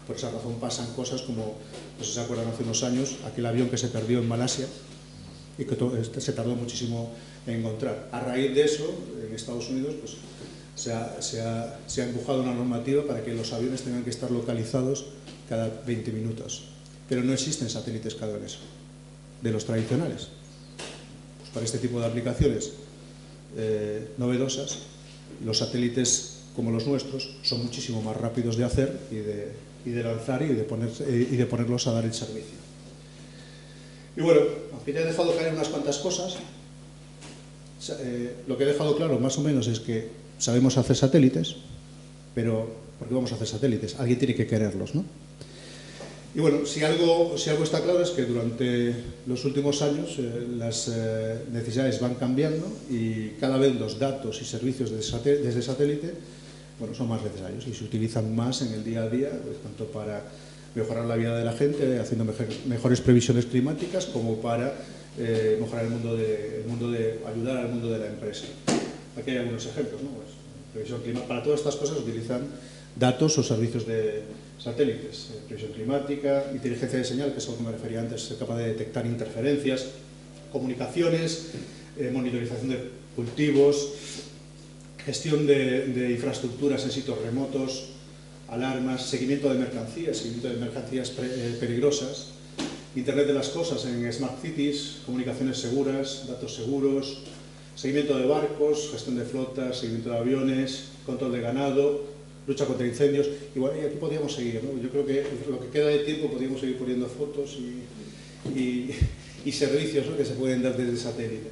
Por esa razón pasan cosas como, no sé si se acuerdan, hace unos años, aquel avión que se perdió en Malasia y que se tardó muchísimo en encontrar. A raíz de eso, en Estados Unidos, pues, se ha empujado una normativa para que los aviones tengan que estar localizados cada 20 minutos. Pero no existen satélites cada vez de los tradicionales. Pues para este tipo de aplicaciones novedosas, los satélites como los nuestros son muchísimo más rápidos de hacer y de lanzar y de ponerlos a dar el servicio. Y bueno, aunque ya he dejado caer unas cuantas cosas, lo que he dejado claro más o menos es que sabemos hacer satélites, pero ¿por qué vamos a hacer satélites? Alguien tiene que quererlos, ¿no? Y bueno, si algo está claro es que durante los últimos años las necesidades van cambiando y cada vez los datos y servicios desde satélite, bueno, son más necesarios y se utilizan más en el día a día, pues, tanto para mejorar la vida de la gente, haciendo mejores previsiones climáticas, como para mejorar ayudar al mundo de la empresa. Aquí hay algunos ejemplos, ¿no? Pues, previsión climática. Para todas estas cosas utilizan datos o servicios de satélites, previsión climática, inteligencia de señal, que es a lo que me refería antes, ser capaz de detectar interferencias, comunicaciones, monitorización de cultivos, gestión de infraestructuras en sitios remotos, alarmas, seguimiento de mercancías peligrosas, Internet de las cosas en Smart Cities, comunicaciones seguras, datos seguros, seguimiento de barcos, gestión de flotas, seguimiento de aviones, control de ganado, lucha contra incendios. Y bueno, y aquí podríamos seguir, ¿no? Yo creo que lo que queda de tiempo podríamos seguir poniendo fotos y servicios, ¿no?, que se pueden dar desde satélite.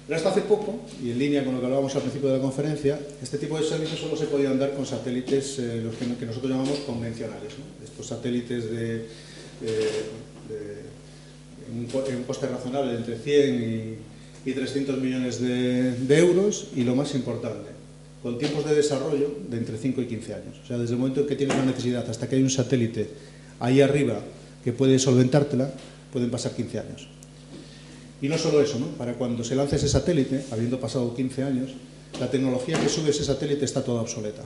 Pero hasta hace poco, y en línea con lo que hablábamos al principio de la conferencia, este tipo de servicios solo se podían dar con satélites, los que nosotros llamamos convencionales, ¿no? Estos satélites en un coste razonable de entre 100 y 300 millones de euros, y lo más importante, con tiempos de desarrollo de entre 5 y 15 años. O sea, desde el momento en que tienes una necesidad hasta que hay un satélite ahí arriba que puede solventártela, pueden pasar 15 años. Y no solo eso, ¿no? Para cuando se lance ese satélite, habiendo pasado 15 años, la tecnología que sube ese satélite está toda obsoleta,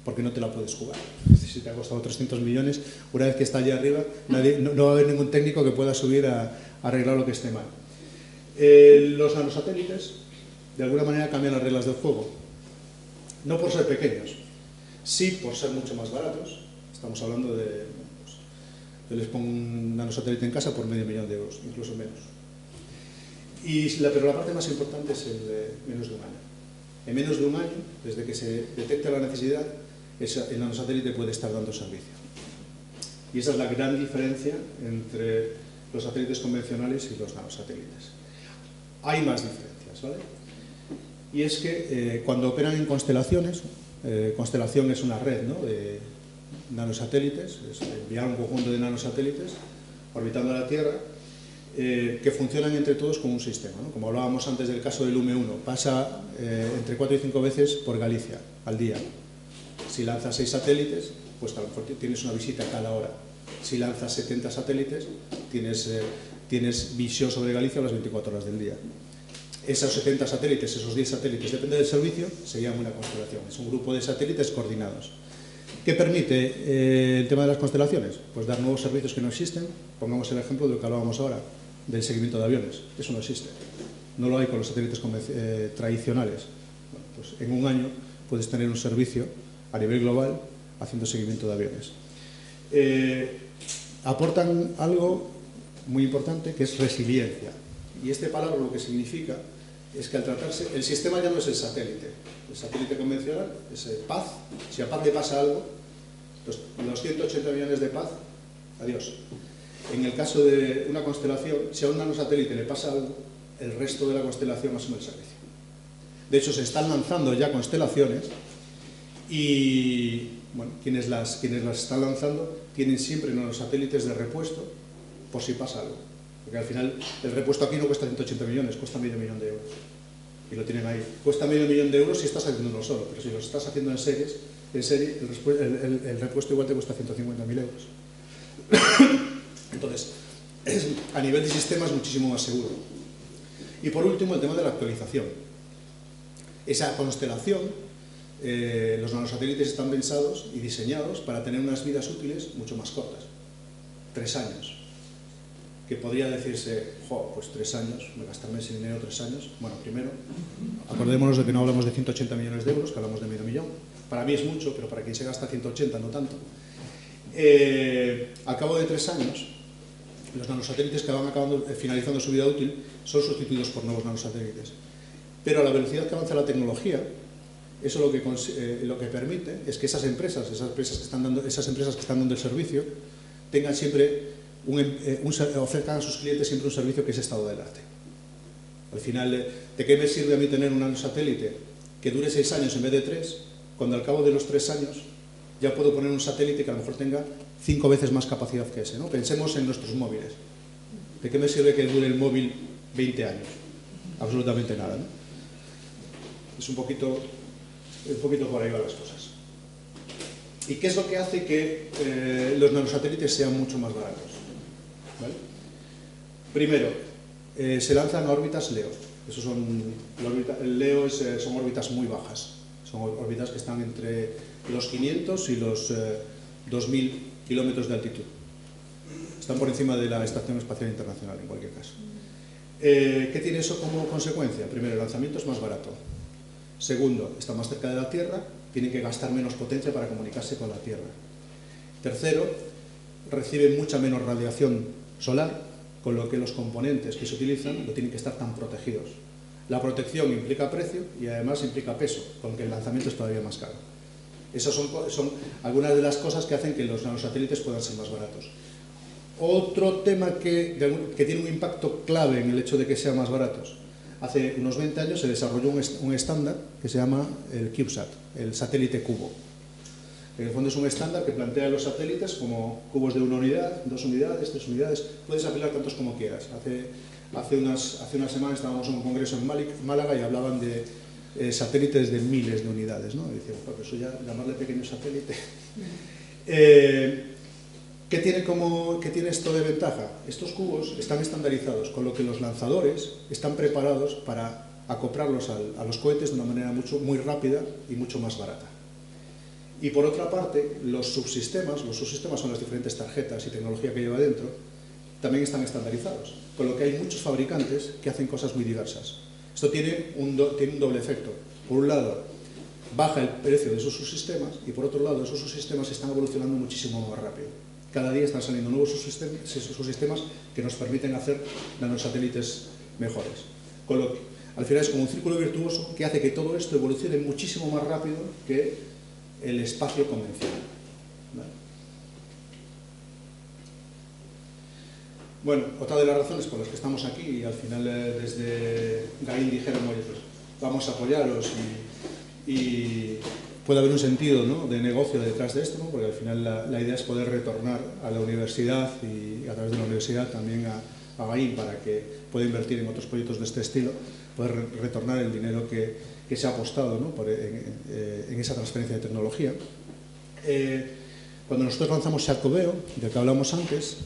porque no te la puedes jugar. Si te ha costado 300 millones, una vez que está allá arriba, no va a haber ningún técnico que pueda subir a arreglar lo que esté mal. Los nanosatélites, de alguna manera, cambian las reglas del juego. No por ser pequeños, sí por ser mucho más baratos. Estamos hablando de... yo les pongo un nanosatélite en casa por $500.000 de euros, incluso menos. Pero la parte más importante es el menos de un año. En menos de un año, desde que se detecta la necesidad, el nanosatélite puede estar dando servicio. Y esa es la gran diferencia entre los satélites convencionales y los nanosatélites. Hay más diferencias, ¿vale? Y es que cuando operan en constelaciones, constelación es una red, ¿no?, de nanosatélites, es enviar un conjunto de nanosatélites orbitando la Tierra, que funcionan entre todos como un sistema, ¿no? Como hablábamos antes del caso del UM1, pasa entre 4 y 5 veces por Galicia al día. Si lanzas 6 satélites, pues a lo mejor tienes una visita cada hora. Si lanzas 70 satélites, tienes visión sobre Galicia a las 24 horas del día. Esos 70 satélites, esos 10 satélites, depende del servicio, se llama una constelación. Es un grupo de satélites coordinados. ¿Qué permite el tema de las constelaciones? Pues dar nuevos servicios que no existen. Pongamos el ejemplo de lo que hablábamos ahora, del seguimiento de aviones. Eso no existe. No lo hay con los satélites tradicionales. Bueno, pues en un año puedes tener un servicio a nivel global haciendo seguimiento de aviones. Aportan algo muy importante, que es resiliencia. Y este palabra lo que significa es que al tratarse, el sistema ya no es el satélite convencional, es paz. Si a paz le pasa algo, los 180 millones de paz, adiós. En el caso de una constelación, si a un nanosatélite le pasa algo, el resto de la constelación asume el servicio. De hecho, se están lanzando ya constelaciones y, bueno, quienes las están lanzando tienen siempre nanosatélites de repuesto por si pasa algo. Porque al final el repuesto aquí no cuesta 180 millones, cuesta $500.000 de euros. Y lo tienen ahí. Cuesta $500.000 de euros si estás haciendo uno solo, pero si lo estás haciendo en serie, el repuesto igual te cuesta 150.000 euros. Entonces, a nivel de sistema es muchísimo más seguro. Y por último, el tema de la actualización. Esa constelación los nanosatélites están pensados y diseñados para tener unas vidas útiles mucho más cortas, 3 años. Que podría decirse, pues 3 años, me gastarme ese dinero 3 años. Bueno, primero, acordémonos de que no hablamos de 180 millones de euros, que hablamos de medio millón. Para mí es mucho, pero para quien se gasta 180 no tanto. Al cabo de 3 años, los nanosatélites que van finalizando su vida útil son sustituidos por nuevos nanosatélites. Pero a la velocidad que avanza la tecnología, eso lo que permite es que esas empresas que están dando el servicio tengan siempre ofrezcan a sus clientes siempre un servicio que es estado del arte. Al final, ¿de qué me sirve a mí tener un nanosatélite que dure 6 años en vez de 3, cuando al cabo de los 3 años ya puedo poner un satélite que a lo mejor tenga 5 veces más capacidad que ese, ¿no? Pensemos en nuestros móviles. ¿De qué me sirve que dure el móvil 20 años? Absolutamente nada, ¿no? Es un poquito por ahí van las cosas. ¿Y qué es lo que hace que los nanosatélites sean mucho más baratos? ¿Vale? Primero, se lanzan a órbitas LEO. LEO son órbitas muy bajas. Son órbitas que están entre los 500 y los 2000 kilómetros de altitud. Están por encima de la Estación Espacial Internacional, en cualquier caso. ¿Qué tiene eso como consecuencia? Primero, el lanzamiento es más barato. Segundo, está más cerca de la Tierra, tiene que gastar menos potencia para comunicarse con la Tierra. Tercero, recibe mucha menos radiación solar, con lo que los componentes que se utilizan no tienen que estar tan protegidos. La protección implica precio y además implica peso, con que el lanzamiento es todavía más caro. Esas son algunas de las cosas que hacen que los nanosatélites puedan ser más baratos. Otro tema que tiene un impacto clave en el hecho de que sean más baratos. Hace unos 20 años se desarrolló un estándar que se llama el CubeSat, el satélite cubo. En el fondo es un estándar que plantea los satélites como cubos de 1 unidad, 2 unidades, 3 unidades. Puedes apilar tantos como quieras. Hace unas semanas estábamos en un congreso en Málaga y hablaban de satélites de miles de unidades, ¿no? Y decíamos, pues eso ya, llamarle pequeño satélite. ¿Qué tiene esto de ventaja? Estos cubos están estandarizados, con lo que los lanzadores están preparados para acoplarlos a los cohetes de una manera muy rápida y mucho más barata. Y por otra parte, los subsistemas son las diferentes tarjetas y tecnología que lleva dentro, también están estandarizados, con lo que hay muchos fabricantes que hacen cosas muy diversas. Esto tiene un doble efecto. Por un lado, baja el precio de esos subsistemas y por otro lado, esos subsistemas están evolucionando muchísimo más rápido. Cada día están saliendo nuevos subsistemas que nos permiten hacer nanosatélites mejores. Con lo que, al final es como un círculo virtuoso que hace que todo esto evolucione muchísimo más rápido que el espacio convencional. ¿Vale? Bueno, otra de las razones por las que estamos aquí, y al final desde Gaín dijeron, oye, pues vamos a apoyaros y puede haber un sentido, ¿no?, de negocio detrás de esto, ¿no?, porque al final la idea es poder retornar a la universidad y a través de la universidad también a Gaín para que pueda invertir en otros proyectos de este estilo, poder retornar el dinero que se ha apostado, ¿no?, en esa transferencia de tecnología. Cuando nosotros lanzamos Xacobeo, del que hablamos antes,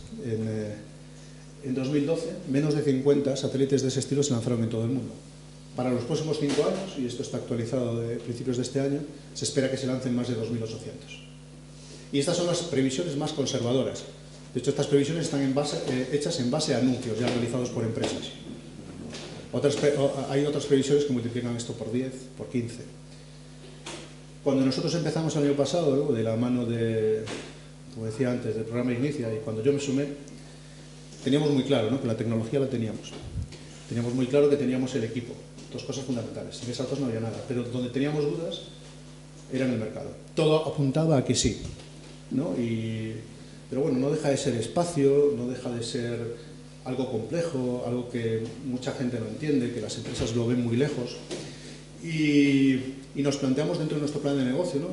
en 2012, menos de 50 satélites de ese estilo se lanzaron en todo el mundo. Para los próximos 5 años, y esto está actualizado de principios de este año, se espera que se lancen más de 2.800. Y estas son las previsiones más conservadoras. De hecho, estas previsiones están hechas en base a anuncios ya realizados por empresas. Hay otras previsiones que multiplican esto por 10, por 15. Cuando nosotros empezamos el año pasado, ¿no?, de la mano de, como decía antes, del programa Ignicia, y cuando yo me sumé, teníamos muy claro, ¿no?, que la tecnología la teníamos. Teníamos muy claro que teníamos el equipo. Dos cosas fundamentales. Sin esas dos no había nada. Pero donde teníamos dudas era en el mercado. Todo apuntaba a que sí, ¿no? Pero bueno, no deja de ser espacio, no deja de ser algo complejo, algo que mucha gente no entiende, que las empresas lo ven muy lejos. Y nos planteamos dentro de nuestro plan de negocio, ¿no?,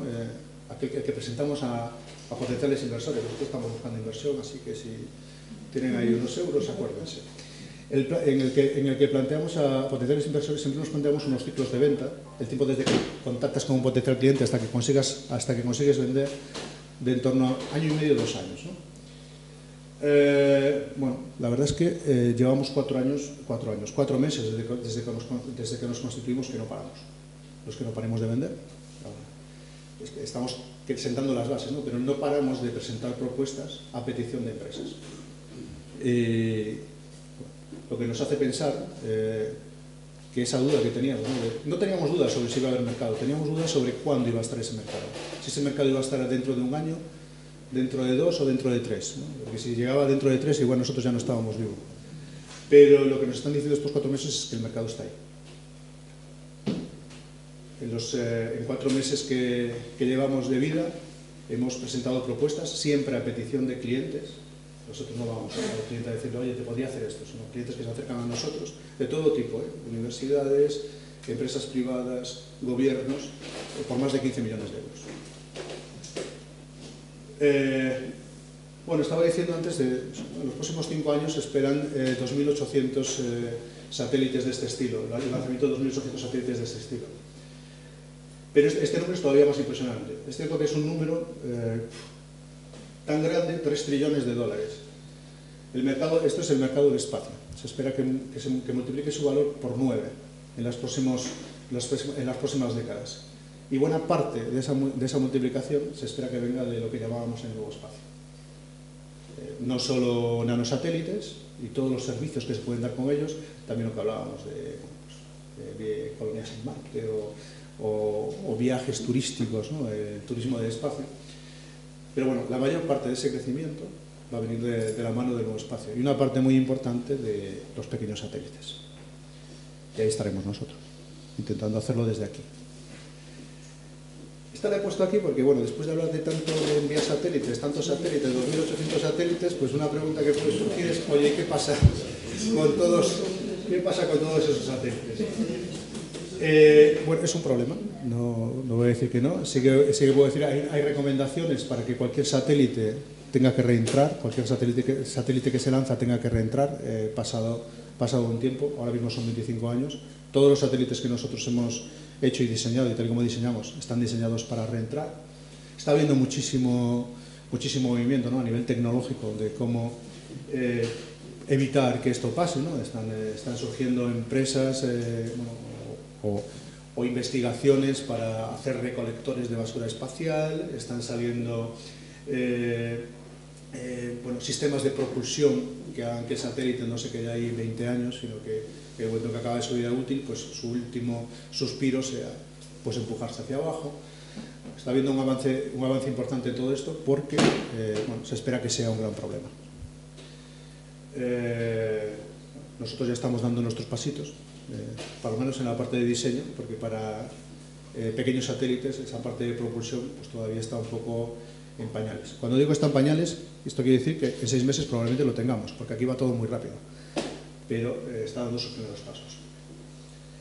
aquel que presentamos a potenciales inversores. Nosotros estamos buscando inversión, así que si tienen ahí unos euros, acuérdense. En el que planteamos a potenciales inversores, siempre nos planteamos unos ciclos de venta, el tiempo desde que contactas con un potencial cliente hasta que consigues vender, de en torno a 1 año y medio, 2 años, ¿no? Bueno, la verdad es que llevamos 4 meses desde que nos constituimos que no paramos. Los que no paremos de vender. estamos sentando las bases, ¿no? Pero no paramos de presentar propuestas a petición de empresas. Lo que nos hace pensar que esa duda que teníamos, no teníamos dudas sobre si iba a haber mercado, teníamos dudas sobre cuándo iba a estar ese mercado. Si ese mercado iba a estar dentro de un año, dentro de 2 o dentro de 3, ¿no? Porque si llegaba dentro de 3, igual nosotros ya no estábamos vivos. Pero lo que nos están diciendo estos 4 meses es que el mercado está ahí. En 4 meses que llevamos de vida, hemos presentado propuestas, siempre a petición de clientes. Nosotros no vamos a los clientes a decirle, oye, te podría hacer esto, sino clientes que se acercan a nosotros, de todo tipo, universidades, empresas privadas, gobiernos, por más de 15 millones de euros. Bueno, estaba diciendo antes, en los próximos 5 años se esperan 2.800 satélites de este estilo, el lanzamiento de 2.800 satélites de este estilo. Pero este número es todavía más impresionante. Es cierto que es un número tan grande, 3 trillones de dólares. Esto es el mercado del espacio. Se espera que multiplique su valor por 9 en las próximas décadas. Y buena parte de esa multiplicación se espera que venga de lo que llamábamos el nuevo espacio. No solo nanosatélites y todos los servicios que se pueden dar con ellos, también lo que hablábamos de colonias en Marte o viajes turísticos, ¿no? El turismo del espacio. Pero bueno, la mayor parte de ese crecimiento va a venir de la mano del nuevo espacio y una parte muy importante de los pequeños satélites. Y ahí estaremos nosotros, intentando hacerlo desde aquí. Esta la he puesto aquí porque, bueno, después de hablar de tanto de enviar satélites, tantos satélites, 2.800 satélites, pues una pregunta que puede surgir es, oye, ¿qué pasa con todos esos satélites? Bueno, es un problema, no voy a decir que no, sí que puedo decir, hay recomendaciones para que cualquier satélite tenga que reentrar, cualquier satélite que se lanza tenga que reentrar pasado un tiempo, ahora mismo son 25 años. Todos los satélites que nosotros hemos hecho y diseñado, y tal como diseñamos, están diseñados para reentrar. Está habiendo muchísimo movimiento, ¿no? A nivel tecnológico de cómo evitar que esto pase, ¿no? Están surgiendo empresas o investigaciones para hacer recolectores de basura espacial, están saliendo sistemas de propulsión que hagan que el satélite no se quede ahí 20 años, sino que el momento que acabe su vida útil, pues su último suspiro sea pues empujarse hacia abajo. Está habiendo un avance importante en todo esto porque se espera que sea un gran problema. Nosotros ya estamos dando nuestros pasitos, por lo menos en la parte de diseño, porque para pequeños satélites esa parte de propulsión pues todavía está un poco en pañales. Cuando digo está en pañales, esto quiere decir que en 6 meses probablemente lo tengamos, porque aquí va todo muy rápido, pero está dando sus primeros pasos.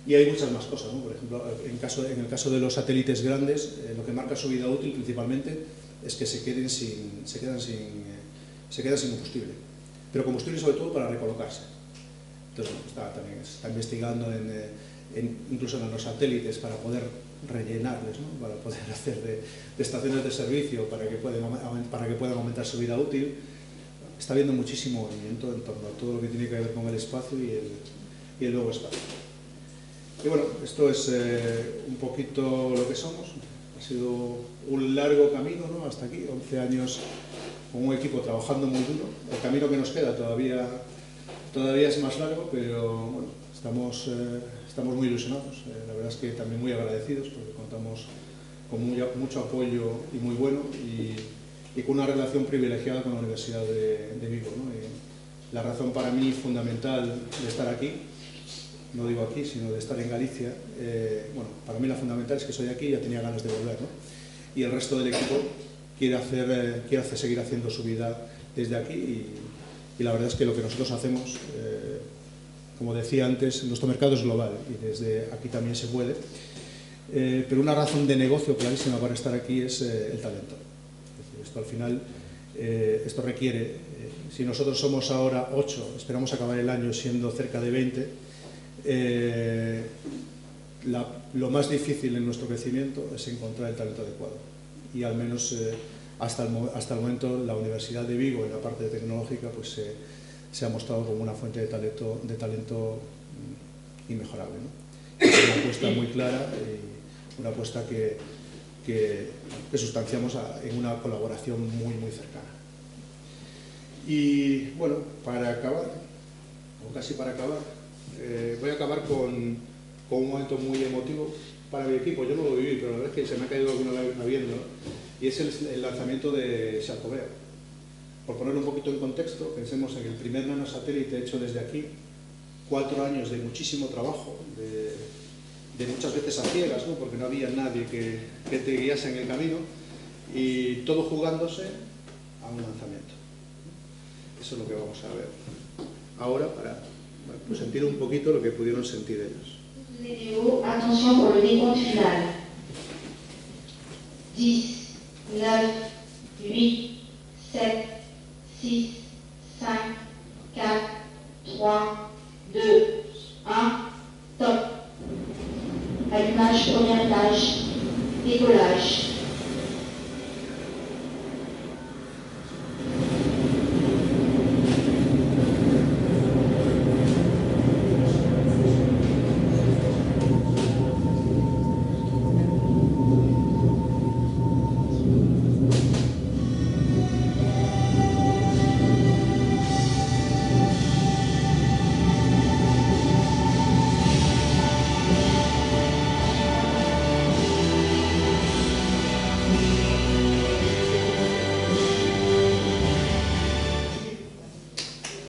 Y hay muchas más cosas, ¿no? Por ejemplo, en el caso de los satélites grandes, lo que marca su vida útil principalmente es que se quedan sin combustible, pero combustible sobre todo para recolocarse. Entonces, está investigando incluso en los satélites para poder rellenarles, ¿no? Para poder hacer de estaciones de servicio para que puedan aumentar su vida útil. Está habiendo muchísimo movimiento en torno a todo lo que tiene que ver con el espacio y el nuevo espacio. Y bueno, esto es un poquito lo que somos. Ha sido un largo camino, ¿no? Hasta aquí, 11 años con un equipo trabajando muy duro. El camino que nos queda todavía es más largo, pero bueno, estamos muy ilusionados. La verdad es que también muy agradecidos porque contamos con mucho apoyo y muy bueno y con una relación privilegiada con la Universidad de Vigo, ¿no? La razón para mí fundamental de estar aquí, no digo aquí, sino de estar en Galicia, para mí la fundamental es que soy aquí y ya tenía ganas de volver, ¿no? Y el resto del equipo quiere seguir haciendo su vida desde aquí y la verdad es que lo que nosotros hacemos, como decía antes, nuestro mercado es global y desde aquí también se puede, pero una razón de negocio clarísima para estar aquí es el talento. Esto al final, esto requiere, si nosotros somos ahora 8, esperamos acabar el año siendo cerca de 20, lo más difícil en nuestro crecimiento es encontrar el talento adecuado. Y al menos hasta el momento la Universidad de Vigo, en la parte tecnológica, pues se ha mostrado como una fuente de talento inmejorable, ¿no? Es una apuesta muy clara, una apuesta que que sustanciamos en una colaboración muy, muy cercana. Y bueno, para acabar, o casi para acabar, voy a acabar con un momento muy emotivo para mi equipo. Yo no lo viví, pero la verdad es que se me ha caído alguna vez viendo, y es el lanzamiento de Xacobeo. Por ponerlo un poquito en contexto, pensemos en el primer nanosatélite hecho desde aquí, 4 años de muchísimo trabajo, de muchas veces a ciegas, ¿no? Porque no había nadie que te guiase en el camino, y todo jugándose a un lanzamiento. Eso es lo que vamos a ver ahora para pues sentir un poquito lo que pudieron sentir ellos. Météo, attention pour le décompte final. 10, 9, 8, 7, 6, 5, 4, 3, 2, 1, top. Allumage, première plage, décollage.